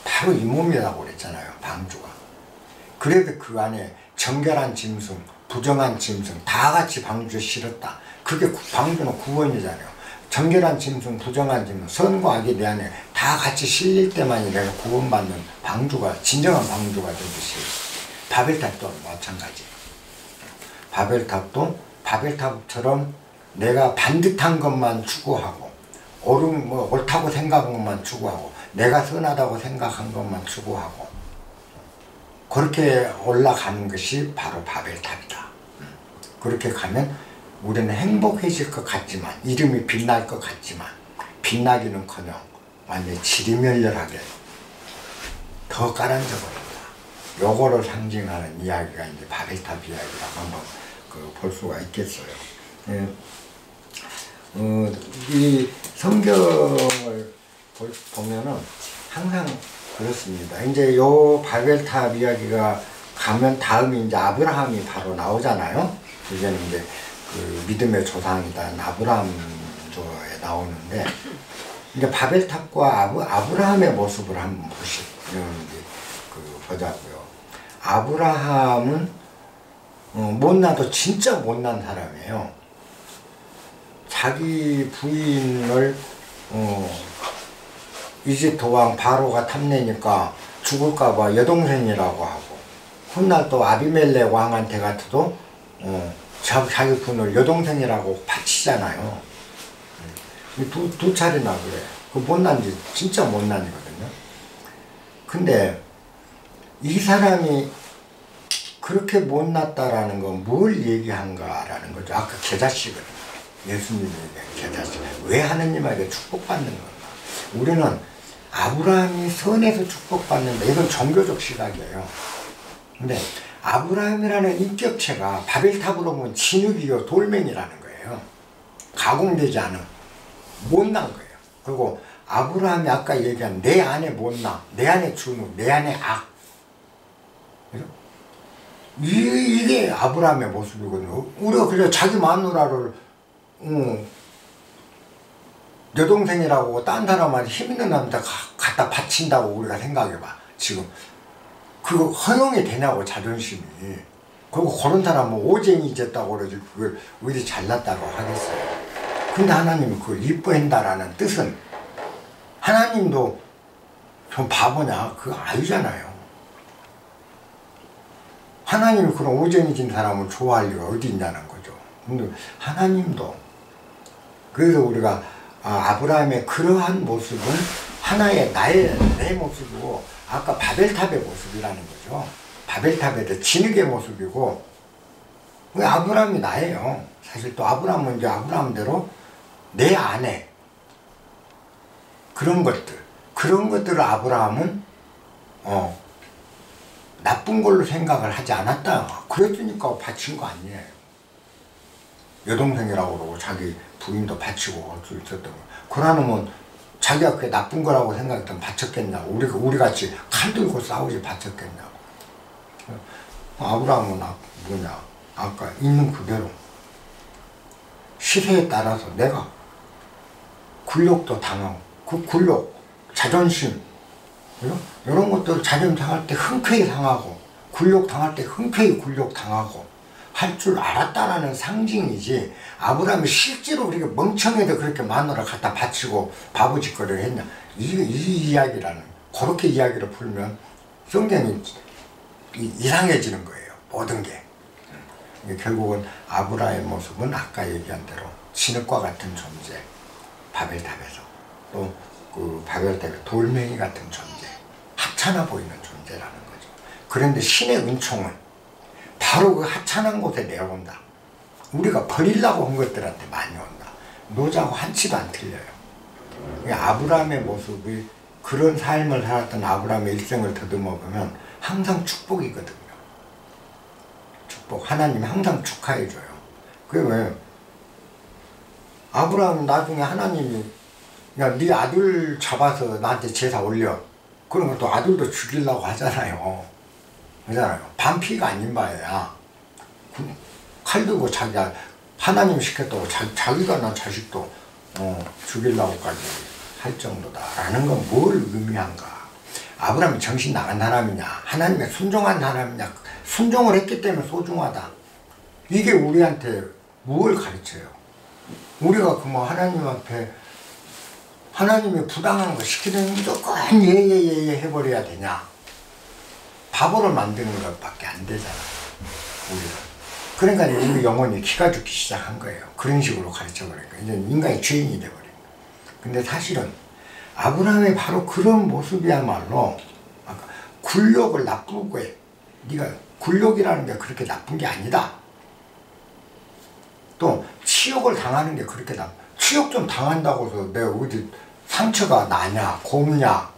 바로 이 몸이라고 그랬잖아요. 방주가. 그래도 그 안에 정결한 짐승, 부정한 짐승 다 같이 방주에 실었다. 그게 방주는 구원이잖아요. 정결한 짐승, 부정한 짐승, 선과 악이 내 안에 다 같이 실릴 때만이 내가 구원받는 방주가, 진정한 방주가 되듯이 바벨탑도 마찬가지. 바벨탑처럼 내가 반듯한 것만 추구하고, 옳다고 생각한 것만 추구하고, 내가 선하다고 생각한 것만 추구하고, 그렇게 올라가는 것이 바로 바벨탑이다. 그렇게 가면 우리는 행복해질 것 같지만, 이름이 빛날 것 같지만, 빛나기는커녕 완전히 지리멸렬하게 더 가라앉아 버립니다. 요거를 상징하는 이야기가 이제 바벨탑 이야기라고 한번 볼 수가 있겠어요. 이 성경을 보면은 항상 그렇습니다. 이제 요 바벨탑 이야기가 가면 다음이 이제 아브라함이 바로 나오잖아요. 이제는 이제 그 믿음의 조상이다 아브라함조에 나오는데, 이제 바벨탑과 아브라함의 모습을 한번 보자고요. 아브라함은 못나도 진짜 못난 사람이에요. 자기 부인을 이집트 왕 바로가 탐내니까 죽을까봐 여동생이라고 하고, 훗날 또 아비멜렉 왕한테 같아도 자기 부인을 여동생이라고 바치잖아요. 두 차례나 그래. 그 못난 짓, 진짜 못난이거든요. 근데 이 사람이 그렇게 못났다라는 건 뭘 얘기한가라는 거죠. 아까 계자식을, 예수님이 계자식, 왜 하느님에게 축복받는 건가? 우리는 아브라함이 선에서 축복받는다, 이건 종교적 시각이에요. 근데 아브라함이라는 인격체가 바벨탑으로 보면 진흙이요 돌멩이라는 거예요. 가공되지 않은 못난 거예요. 그리고 아브라함이 아까 얘기한 내 안에 못나, 내 안에 준우, 내 안에 악, 이게 아브라함의 모습이거든요. 우리가 그냥 자기 마누라를 여동생이라고 딴 사람한테 힘 있는 남자 갖다 바친다고 우리가 생각해봐. 지금 그거 허용이 되냐고, 자존심이. 그리고 그런 사람은 오쟁이 됐다고 그러지 그걸 어디 잘났다고 하겠어요. 근데 하나님이 그걸 이뻐한다라는 뜻은, 하나님도 좀 바보냐? 그거 아니잖아요. 하나님이 그런 오전이진 사람을 좋아할 리가 어디 있냐는 거죠. 근데 하나님도 그래서 우리가 아브라함의 그러한 모습은 하나의 내 모습이고 아까 바벨탑의 모습이라는 거죠. 바벨탑의 진흙의 모습이고 왜 아브라함이 나예요. 사실 또 아브라함은 이제 아브라함대로 내 안에 그런 것들을 아브라함은 나쁜 걸로 생각을 하지 않았다. 그랬으니까 바친 거 아니에요. 여동생이라고 그러고 자기 부인도 바치고 할 수 있었던 거. 그러면 자기가 그게 나쁜 거라고 생각했던 바쳤겠냐고. 우리 같이 칼 들고 싸우지 바쳤겠냐고. 아브라함은 뭐냐. 아까 있는 그대로 시세에 따라서 내가 굴욕도 당하고 그 굴욕, 자존심 이런 것들 자존심 당할 때 흔쾌히 당하고 굴욕 당할 때 흔쾌히 굴욕 당하고 할 줄 알았다라는 상징이지 아브라함이 실제로 그렇게 멍청해도 그렇게 마누라 갖다 바치고 바보짓거리를 했냐 이 이야기라는 그렇게 이야기를 풀면 성경이 이상해지는 거예요. 모든 게 결국은 아브라함의 모습은 아까 얘기한 대로 진흙과 같은 존재 바벨탑에서 또 그 바벨탑의 돌멩이 같은 존재 하찮아 보이는 존재라는 거죠. 그런데 신의 은총은 바로 그 하찮은 곳에 내려온다. 우리가 버리려고 한 것들한테 많이 온다. 노자하고 한치도 안 틀려요. 아브라함의 모습이 그런 삶을 살았던 아브라함의 일생을 더듬어 보면 항상 축복이거든요. 축복. 하나님이 항상 축하해줘요. 그게 왜? 아브라함은 나중에 하나님이 야, 네 아들 잡아서 나한테 제사 올려. 그러면 또 아들도 죽이려고 하잖아요. 그러잖아요. 반피가 아닌 바에야. 칼 들고 자기가 하나님 시켰다고 자기가 난 자식도 죽이려고까지 할 정도다. 라는 건 뭘 의미한가. 아브라함이 정신 나간 사람이냐. 하나님의 순종한 사람이냐. 순종을 했기 때문에 소중하다. 이게 우리한테 뭘 가르쳐요. 우리가 그 뭐 하나님 앞에 하나님이 부당한 거 시키는 무조건 예예예예 해버려야 되냐. 바보를 만드는 것밖에 안 되잖아. 우리가. 그러니까 우리 영혼이 기가 죽기 시작한 거예요. 그런 식으로 가르쳐버리니까 이제 인간이 죄인이 돼버린 거예요. 근데 사실은 아브라함의 바로 그런 모습이야말로 굴욕을 나쁘고 해. 네가 굴욕이라는 게 그렇게 나쁜 게 아니다. 또 치욕을 당하는 게 그렇게 치욕 좀 당한다고 해서 내가 어디 상처가 나냐 곱냐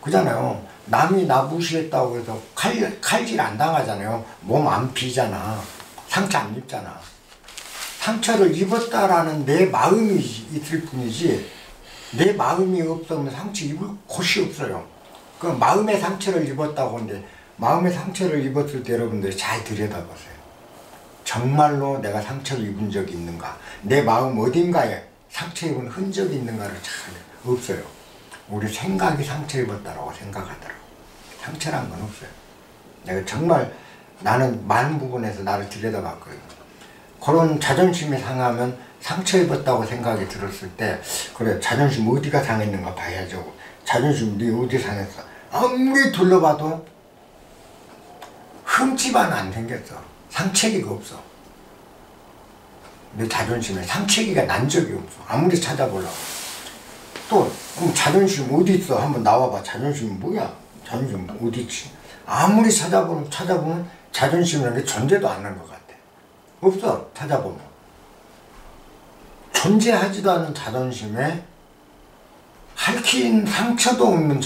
그잖아요. 남이 나 무시했다고 해서 칼질 안 당하잖아요. 몸 안 비잖아. 상처 안 입잖아. 상처를 입었다라는 내 마음이 있을 뿐이지 내 마음이 없으면 상처 입을 곳이 없어요. 그 마음의 상처를 입었다고 하는데 마음의 상처를 입었을 때 여러분들이 잘 들여다보세요. 정말로 내가 상처를 입은 적이 있는가? 내 마음 어딘가에 상처 입은 흔적이 있는가를 잘 없어요. 우리 생각이 상처 입었다라고 생각하더라고. 상처란 건 없어요. 내가 정말 나는 많은 부분에서 나를 들여다봤거든요. 그런 자존심이 상하면 상처 입었다고 생각이 들었을 때 그래 자존심 어디가 상했는가 봐야죠. 자존심 네 어디 상했어? 아무리 둘러봐도 흠집 하나 안 생겼어. 상처기가 없어. 내 자존심에 상처기가 난 적이 없어. 아무리 찾아보려고. 또 자존심 어디 있어? 한번 나와봐. 자존심은 뭐야? 자존심 어디 있지? 아무리 찾아보면 자존심이라는 게 존재도 않는 것 같아. 없어. 찾아보면. 존재하지도 않은 자존심에 핥힌 상처도 없는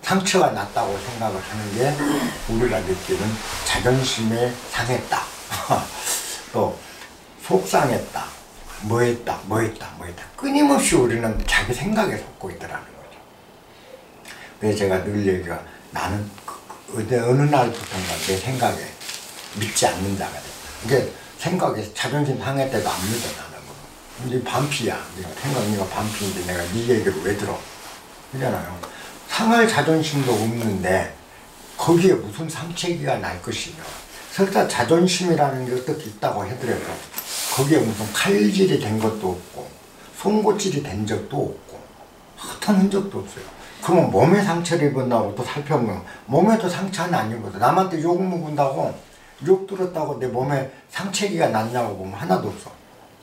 상처가 났다고 생각을 하는 게 우리가 느끼는 자존심에 상했다. 또 속상했다. 뭐했다. 끊임없이 우리는 자기 생각에 속고 있더라는 거죠. 그래서 제가 늘 얘기가 나는 어느 날부터인가 내 생각에 믿지 않는 자가 됐다. 이게 생각에 자존심 상했대도 안 믿어 나는 거. 근데 반피야. 네가 반피인데 내가 네 얘기를 왜 들어? 그러잖아요. 상할 자존심도 없는데 거기에 무슨 상처기가 날 것이며 설사 자존심이라는 게 어떻게 있다고 하더라도 거기에 무슨 칼질이 된 것도 없고 송곳질이 된 적도 없고 흩은 흔적도 없어요. 그러면 몸에 상처를 입었나고 또 살펴보면 몸에도 상처는 안 입어도 남한테 욕 먹은다고 욕 들었다고 내 몸에 상처기가 났냐고 보면 하나도 없어.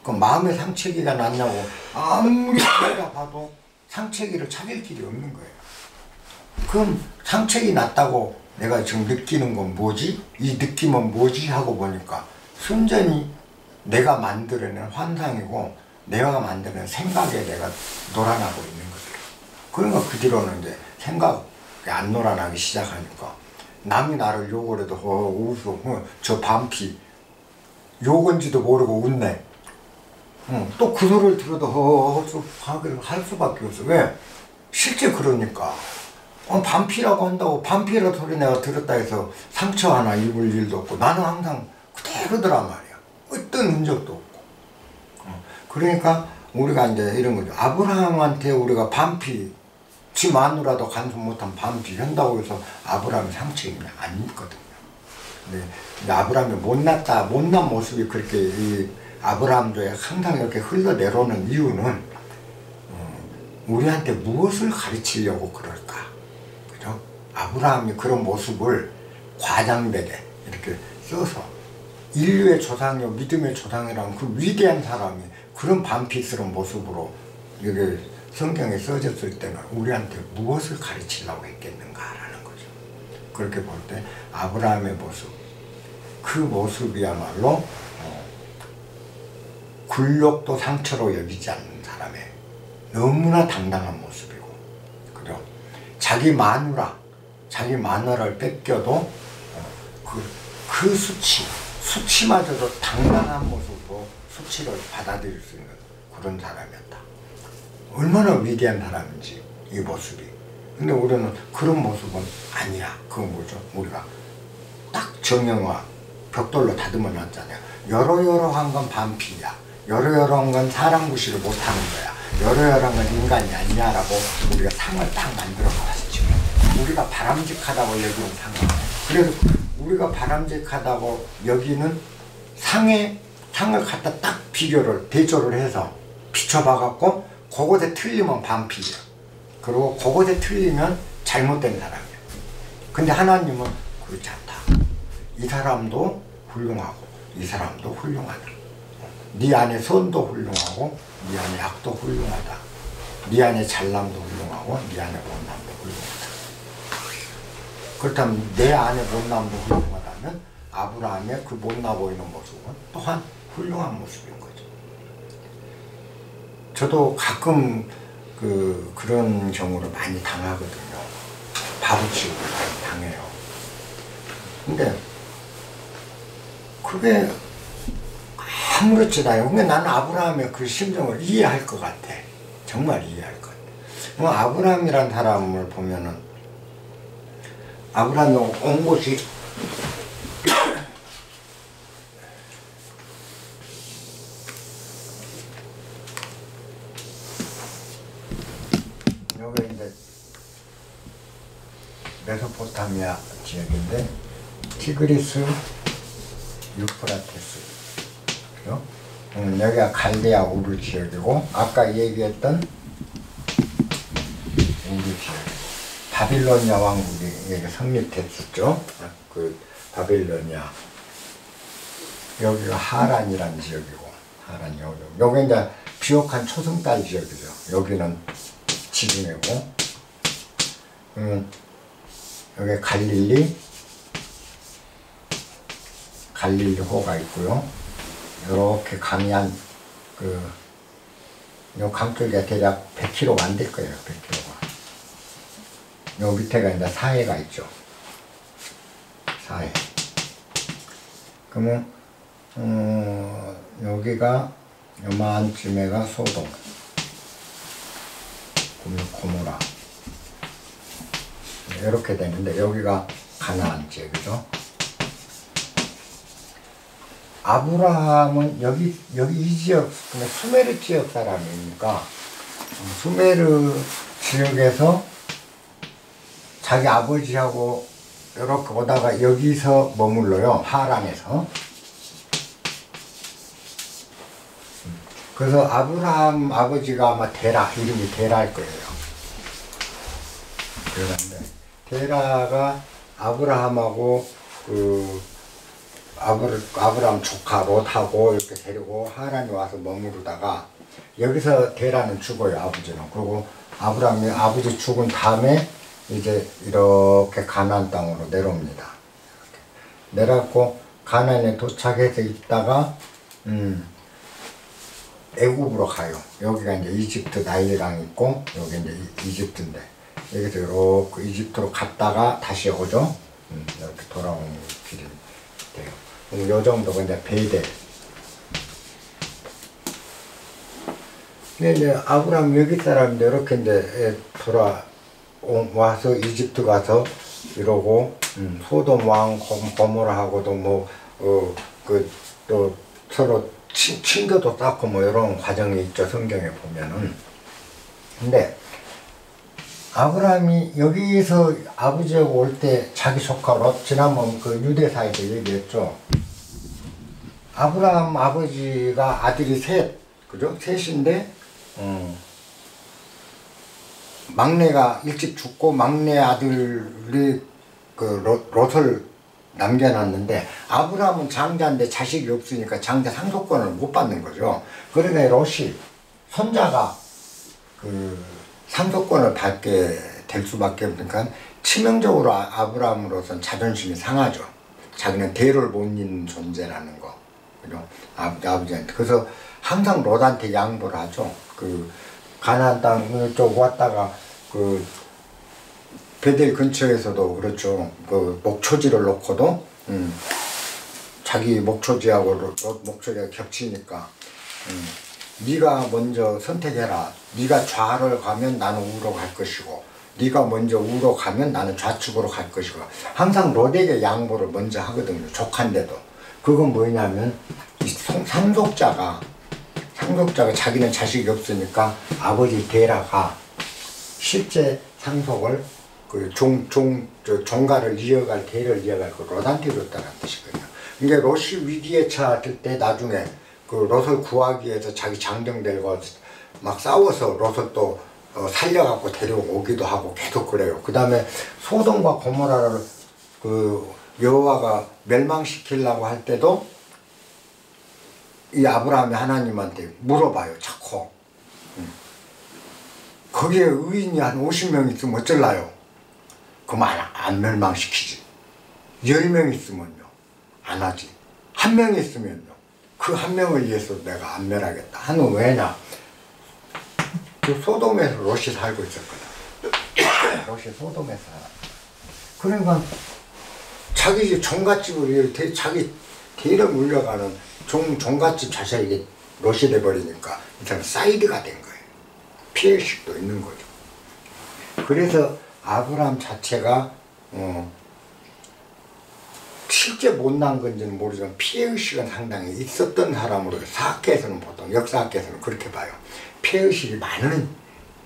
그럼 마음에 상처기가 났냐고 아무리 내가 봐도 상처기를 찾을 길이 없는 거예요. 그럼 상처기 났다고 내가 지금 느끼는 건 뭐지? 이 느낌은 뭐지? 하고 보니까 순전히 내가 만들어낸 환상이고 내가 만드는 생각에 내가 놀아나고 있는 거죠. 그러니까 그 뒤로는 이제 생각이 안 놀아나기 시작하니까 남이 나를 욕을 해도 웃어. 저 반피 욕은지도 모르고 웃네. 또 그 소리를 들어도 할 수밖에 없어. 왜? 실제 그러니까 반피라고 한다고 반피라는 소리 내가 들었다 해서 상처 하나 입을 일도 없고 나는 항상 그대로더란 말이야. 어떤 흔적도 없고. 그러니까 우리가 이제 이런 거죠. 아브라함한테 우리가 반피, 지 마누라도 간섭 못한 반피 한다고 해서 아브라함이 상처 입냐? 안 입거든요. 근데 아브라함이 못난 모습이 그렇게 이 아브라함도에 항상 이렇게 흘러내려오는 이유는 우리한테 무엇을 가르치려고 그럴까? 그죠? 아브라함이 그런 모습을 과장되게 이렇게 써서 인류의 조상이요 믿음의 조상이라는 그 위대한 사람이 그런 반피스러운 모습으로 이게 성경에 써졌을 때는 우리한테 무엇을 가르치려고 했겠는가라는 거죠. 그렇게 볼 때 아브라함의 모습, 그 모습이야말로 굴욕도 상처로 여기지 않는 사람의 너무나 당당한 모습이고, 그죠? 자기 마누라를 뺏겨도 그 수치마저도 당당한 모습으로 수치를 받아들일 수 있는 그런 사람이었다. 얼마나 위대한 사람인지 이 모습이. 근데 우리는 그런 모습은 아니야. 그건 뭐죠? 우리가 딱 정형화 벽돌로 다듬어 놨잖아요. 여러여러한 건 반피야. 여러여러한 건 사람 구실을 못하는 거야. 여러여러한 건 인간이 아니냐라고 우리가 상을 딱 만들어 놨죠. 우리가 바람직하다고 여기는 상을. 그래서 우리가 바람직하다고 여기는 상을 갖다 딱 대조를 해서 비춰봐갖고 그곳에 틀리면 반피야. 그리고 그곳에 틀리면 잘못된 사람이야. 근데 하나님은 그렇지 않다. 이 사람도 훌륭하고 이 사람도 훌륭하다. 네 안에 선도 훌륭하고 네 안에 악도 훌륭하다. 네 안에 잘남도 훌륭하고 네 안에 못남도 훌륭하다. 그렇다면 내 안에 못남도 훌륭하다면 아브라함의 그 못나 보이는 모습은 또한 훌륭한 모습인 거죠. 저도 가끔 그런 경우를 많이 당하거든요. 바보 취급을 많이 당해요. 근데 그게 아무렇지도 않아요. 근데 나는 아브라함의 그 심정을 이해할 것 같아. 정말 이해할 것 같아. 아브라함이란 사람을 보면은 아브라함이 온 곳이 여기 이제 메소포타미아 지역인데 티그리스 유프라테스, 그죠? 여기가 갈대아 우르 지역이고 아까 얘기했던 우르 지역, 바빌로니아 왕국이 여기 성립됐었죠. 그 바빌로니아, 여기가 하란이라는 지역이고, 하란 여기 이제 비옥한 초승달 지역이죠. 여기는 지중해고, 여기 갈릴리호가 있고요. 이렇게 강이 한 요 강줄기가 대략 100km 안 될 거예요. 100km가. 요 밑에가 이제 사해가 있죠. 사해. 그러면 여기가 요만쯤에가 소돔, 고모라. 이렇게 되는데 여기가 가나안 지역이죠. 아브라함은 여기 이 지역, 수메르 지역 사람이니까 수메르 지역에서 자기 아버지하고 이렇게 오다가 여기서 머물러요. 하란에서. 그래서 아브라함 아버지가 아마 이름이 데라일 거예요. 테라인데, 테라가 아브라함하고 아브라함 조카 롯하고 이렇게 데리고 하란에 와서 머무르다가 여기서 테라는 죽어요, 아버지는. 그리고 아브라함이 아버지 죽은 다음에 이제 이렇게 가나안 땅으로 내려옵니다. 내려갖고 가나안에 도착해서 있다가 애굽으로 가요. 여기가 이제 이집트 나일강 있고 여기 이제 이집트인데 여기서 이렇게 이집트로 갔다가 다시 오죠. 이렇게 돌아오는 길이 돼요. 요 정도가 이제 베델. 근데 이제 아브라함 여기 사람인데 이렇게 이제 와서 이집트 가서 이러고 소돔 왕 고모라하고도 또 서로 친교도 쌓고 뭐 이런 과정이 있죠, 성경에 보면은. 근데 아브라함이 여기서 아버지하고 올 때 자기 조카 롯, 지난번 그 유대사에서 얘기했죠. 아브라함 아버지가 아들이 셋, 그죠? 셋인데 막내가 일찍 죽고 막내 아들이 그 롯을 남겨놨는데 아브라함은 장자인데 자식이 없으니까 장자 상속권을 못 받는 거죠. 그러니까 롯이 손자가 그 상속권을 받게 될 수밖에 없으니까 치명적으로 아브라함으로서는 자존심이 상하죠. 자기는 대를 못 잇는 존재라는 거, 그죠? 아버지한테. 그래서 항상 롯한테 양보를 하죠. 그 가나안 땅 쪽 왔다가 그 베델 근처에서도 그렇죠. 그 목초지를 놓고도 자기 목초지하고 롯 목초지가 겹치니까 네가 먼저 선택해라. 네가 좌를 가면 나는 우로 갈 것이고 네가 먼저 우로 가면 나는 좌측으로 갈 것이고 항상 롯에게 양보를 먼저 하거든요. 조카인데도. 그건 뭐냐면 이 상속자가 자기는 자식이 없으니까 아버지 데라가 실제 상속을 그 종가를 이어갈 대를 이어갈 그 롯한테 줬다는 뜻이거든요. 그러니까 롯이 위기에 처할 때 나중에 그 롯을 구하기 위해서 자기 장정들과 막 싸워서 롯을 또 살려갖고 데려오기도 하고 계속 그래요. 그 다음에 소돔과 고모라를 그 여호와가 멸망시키려고 할 때도 이 아브라함이 하나님한테 물어봐요, 자꾸. 거기에 의인이 한 50명 있으면 어쩔라요? 그럼 안 멸망시키지. 10명 있으면요, 안 하지. 1명 있으면요, 그 1명을 위해서 내가 안 멸하겠다 하는. 왜냐? 그 소돔에서 롯이 살고 있었거든. 롯이 소돔에서. 그러니까 자기 집 종갓집을 자기 대를 물려가는 종갓집 자식이 롯이 돼버리니까 이 사람 사이드가 된 거예요. 피해의식도 있는 거죠. 그래서 아브라함 자체가 실제 못난 건지는 모르지만 피해의식은 상당히 있었던 사람으로 사학계에서는 보통 역사학계에서는 그렇게 봐요. 피해의식이 많은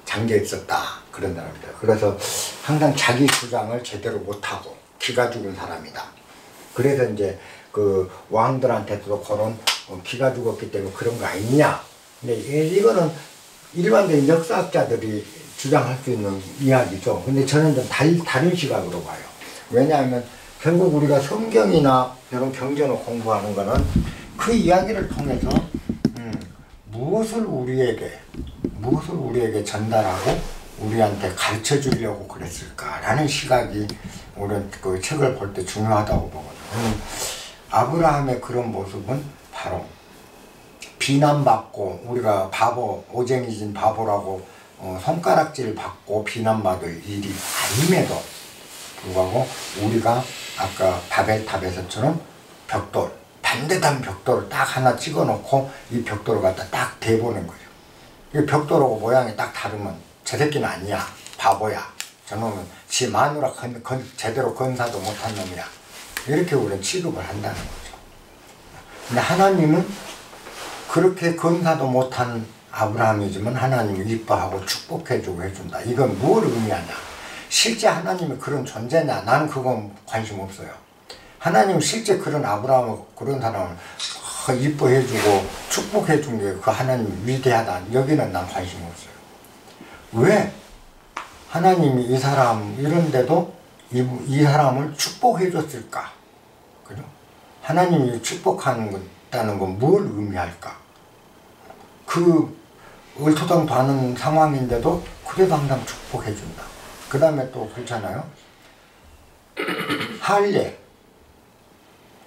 장기에 있었다 그런 사람입니다. 그래서 항상 자기 주장을 제대로 못하고 기가 죽은 사람이다. 그래서 이제 그 왕들한테도 그런 기가 죽었기 때문에 그런 거 아니냐. 근데 이거는 일반적인 역사학자들이 주장할 수 있는 이야기죠. 근데 저는 좀 다른 시각으로 봐요. 왜냐하면 결국 우리가 성경이나 이런 경전을 공부하는 거는 그 이야기를 통해서 무엇을 우리에게 전달하고 우리한테 가르쳐 주려고 그랬을까라는 시각이 우리는 그 책을 볼 때 중요하다고 보거든요. 아브라함의 그런 모습은 바로 비난받고 우리가 바보, 오쟁이진 바보라고 손가락질 받고 비난받을 일이 아님에도 불구하고 우리가 아까 바벨탑에서처럼 벽돌, 반듯한 벽돌을 딱 하나 찍어 놓고 이 벽돌을 갖다 딱 대보는 거예요. 이 벽돌하고 모양이 딱 다르면 저 새끼는 아니야, 바보야, 저놈은 지 마누라 제대로 건사도 못한 놈이야, 이렇게 우리는 취급을 한다는 거죠. 근데 하나님은 그렇게 건사도 못한 아브라함이지만 하나님이 이뻐하고 축복해주고 해준다. 이건 뭘 의미하냐? 실제 하나님이 그런 존재냐? 나는 그건 관심 없어요. 하나님 실제 그런 아브라함을, 그런 사람을 이뻐해주고 축복해준 게 그 하나님 위대하다. 여기는 난 관심 없어요. 왜? 하나님이 이 사람 이런데도 이 사람을 축복해 줬을까? 그죠? 하나님이 축복한다는 건 뭘 의미할까? 그 얼토당토 하는 상황인데도 그래도 항상 축복해 준다. 그 다음에 또 그렇잖아요. 할례.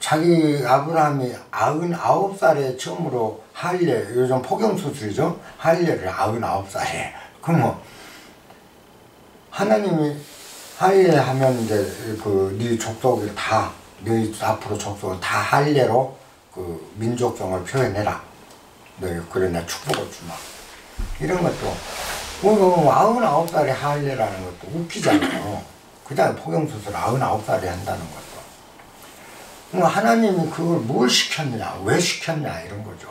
자기 아브라함이 99살에 처음으로 할례, 요즘 포경수술이죠. 할례를 99살에. 그럼 하나님이 할례하면 이제 네 족속을 다, 네 앞으로 족속을 다 할례로 그 민족성을 표현해라. 그래 나 축복을 주마. 이런 것도 99살에 할례라는 것도 웃기잖아요. 그 다음에 포경수술 99살에 한다는 것도. 하나님이 그걸 뭘 시켰냐, 왜 시켰냐 이런 거죠.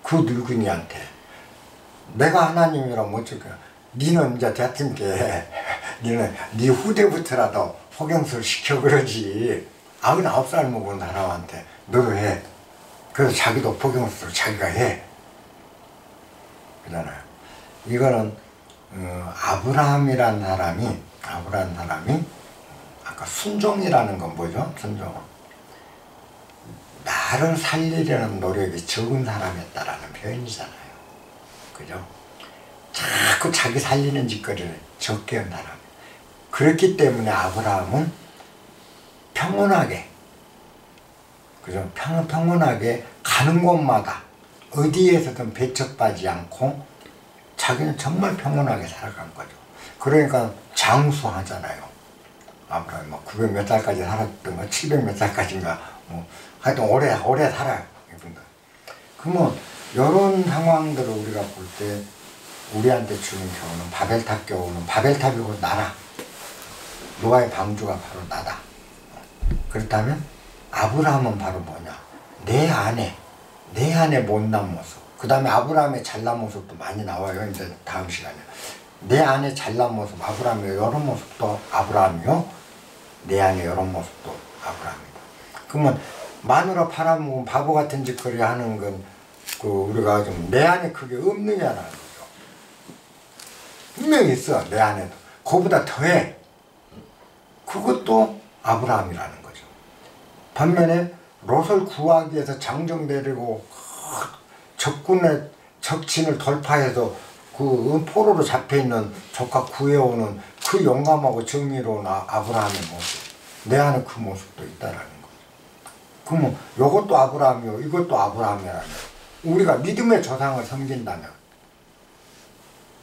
그 늙은이한테 내가 하나님이라면 어쩔까? 니는 이제 대통께 니는 네 후대부터라도 포경수술 시켜 그러지. 99살 먹은 사람한테 너도 해. 그래서 자기도 포경수술 자기가 해. 그러잖아요. 이거는 아브라함이란 사람이 아까 순종이라는 건 뭐죠? 순종. 나를 살리려는 노력이 적은 사람이었다라는 표현이잖아요. 그죠? 자꾸 자기 살리는 짓거리를 적게 한 사람. 그렇기 때문에 아브라함은 평온하게, 그죠? 평온하게 가는 곳마다 어디에서든 배척받지 않고 자기는 정말 평온하게 살아간 거죠. 그러니까 장수하잖아요. 아브라함이 뭐 900 몇 살까지 살았던 거, 700 몇 살까지인가, 하여튼 오래 살아요. 이분들. 그러면 이런 상황들을 우리가 볼 때 우리한테 주는 교훈은 바벨탑 교훈은 바벨탑이고 나라. 노아의 방주가 바로 나다. 그렇다면 아브라함은 바로 뭐냐? 내 안에 못난 모습. 그 다음에 아브라함의 잘난 모습도 많이 나와요. 이제 다음 시간에. 내 안에 잘난 모습, 아브라함의 이런 모습도 아브라함이요. 내 안에 이런 모습도 아브라함이다. 그러면 마누라 팔아먹은 바보 같은 짓거리 하는 건 우리가 좀 내 안에 그게 없느냐라는 거죠. 분명히 있어, 내 안에도. 그거보다 더해. 그것도 아브라함이라는 거죠. 반면에 롯을 구하기 위해서 장정 데리고 적군의 적진을 돌파해서 그 포로로 잡혀있는 조카 구해오는 그 용감하고 정의로운 아브라함의 모습. 내 안에 그 모습도 있다라는 거죠. 그러면 이것도 아브라함이요, 이것도 아브라함이라면 우리가 믿음의 조상을 섬긴다면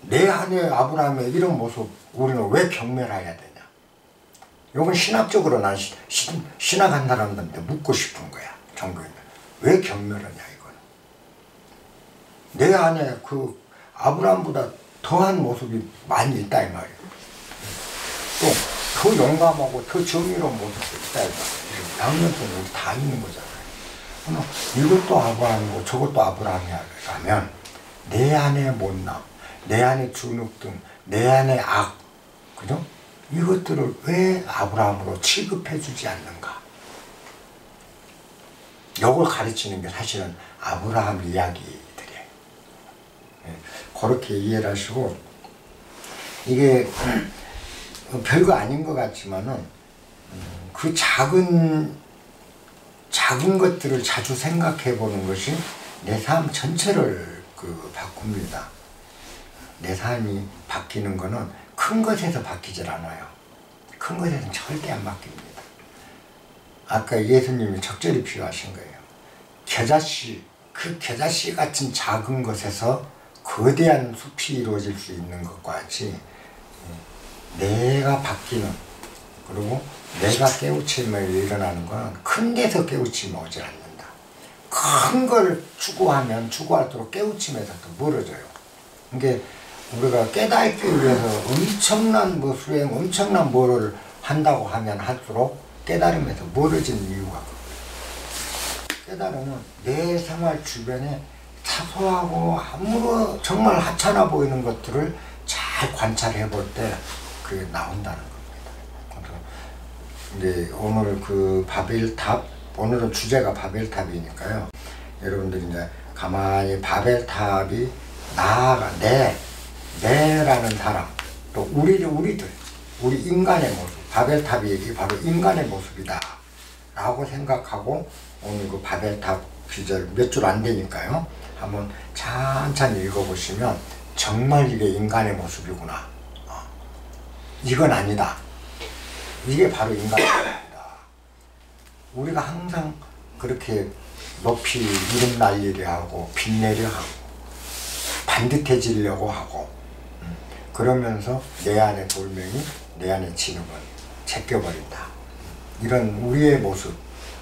내 안에 아브라함의 이런 모습 우리는 왜 경멸해야 되냐? 이건 신학적으로 난 신학한 사람들한테 묻고 싶은 거야. 정교인들. 왜 경멸하냐 이거는. 내 안에 그 아브라함보다 더한 모습이 많이 있다 이 말이에요. 또 더 용감하고 더 정의로운 모습도 있다 이 말이에요. 양면성이 우리 다 있는 거잖아요. 그러면 이것도 아브라함이고 저것도 아브라함이라면 내 안에 못남, 내 안에 주눅등, 내 안에 악, 그죠? 이것들을 왜 아브라함으로 취급해 주지 않는가? 이걸 가르치는 게 사실은 아브라함 이야기들이에요. 그렇게 이해를 하시고, 이게 별거 아닌 것 같지만은 그 작은 것들을 자주 생각해 보는 것이 내 삶 전체를 바꿉니다. 내 삶이 바뀌는 거는 큰 것에서 바뀌질 않아요. 큰 것에서는 절대 안 바뀝니다. 아까 예수님이 적절히 비유하신 거예요. 그 겨자씨 같은 작은 것에서 거대한 숲이 이루어질 수 있는 것과 같이 내가 바뀌는, 그리고 내가 깨우침을 일어나는 건 큰 데서 깨우침이 오질 않는다. 큰 걸 추구하면 추구할수록 깨우침에서 더 멀어져요. 그게 우리가 깨닫기 위해서 엄청난 수행, 엄청난 뭐를 한다고 하면 할수록 깨달음에서 멀어지는 이유가 그거예요. 깨달음은 내 생활 주변에 사소하고 정말 하찮아 보이는 것들을 잘 관찰해 볼 때 그게 나온다는 겁니다. 그래서 이제 오늘 그 바벨탑, 오늘은 주제가 바벨탑이니까요. 여러분들이 이제 가만히 바벨탑이 나가 내라는 사람, 또 우리 인간의 모습, 바벨탑이 바로 인간의 모습이다 라고 생각하고 오늘 그 바벨탑 시절 몇 줄 안 되니까요. 한번 천천히 읽어보시면 정말 이게 인간의 모습이구나. 이건 아니다. 이게 바로 인간의 모습이다. 우리가 항상 그렇게 높이 이름 날리려 하고 빛내려 하고 반듯해지려고 하고 그러면서 내 안의 돌멩이, 내 안의 진흙은 제껴버린다. 이런 우리의 모습,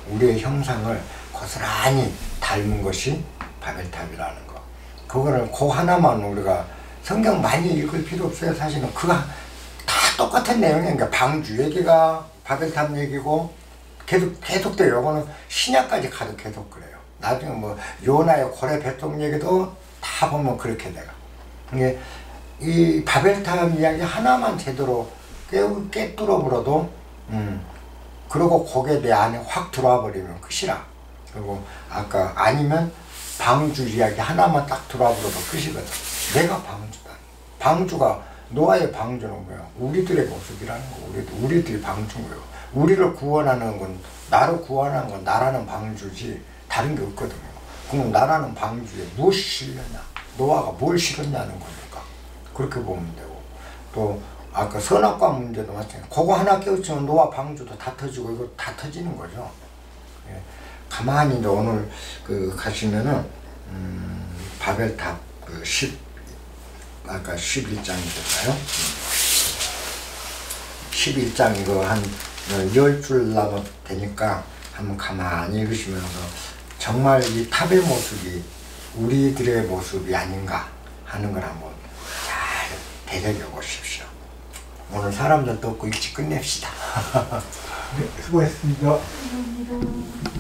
우리의 형상을 고스란히 닮은 것이 바벨탑이라는 거. 그거를 그 하나만 우리가 성경 많이 읽을 필요 없어요. 사실은 그거 다 똑같은 내용이에요. 그러니까 방주 얘기가 바벨탑 얘기고 계속돼요. 이거는 신약까지 가도 계속 그래요. 나중에 뭐 요나의 고래 뱃속 얘기도 다 보면 그렇게 돼요. 이게 이 바벨탑 이야기 하나만 제대로 꿰뚫어 불어도 그러고 거기에 내 안에 확 들어와 버리면 끝이라. 그리고 아까 아니면 방주 이야기 하나만 딱 들어와 불어도 끝이거든. 내가 방주다. 방주가 노아의 방주는 뭐야? 우리들의 모습이라는 거. 우리들이 방주인 거예요. 우리를 구원하는 건, 나를 구원하는 건 나라는 방주지 다른 게 없거든요. 그럼 나라는 방주에 무엇이 실렸냐? 노아가 뭘 실었냐는 거니까. 그렇게 보면 되고. 또 아까 선악과 문제도 마찬가지. 그거 하나 깨우치면 노아 방주도 다 터지고 이거 다 터지는 거죠. 예. 가만히 이제 오늘 가시면은 바벨탑 아까 11장이었나요? 11장 이거 한 10줄 남아 되니까 한번 가만히 읽으시면서 정말 이 탑의 모습이 우리들의 모습이 아닌가 하는 걸 한번 잘 되새겨 보십시오. 오늘 사람들도 없고 일찍 끝냅시다. 네, 수고했습니다. 감사합니다.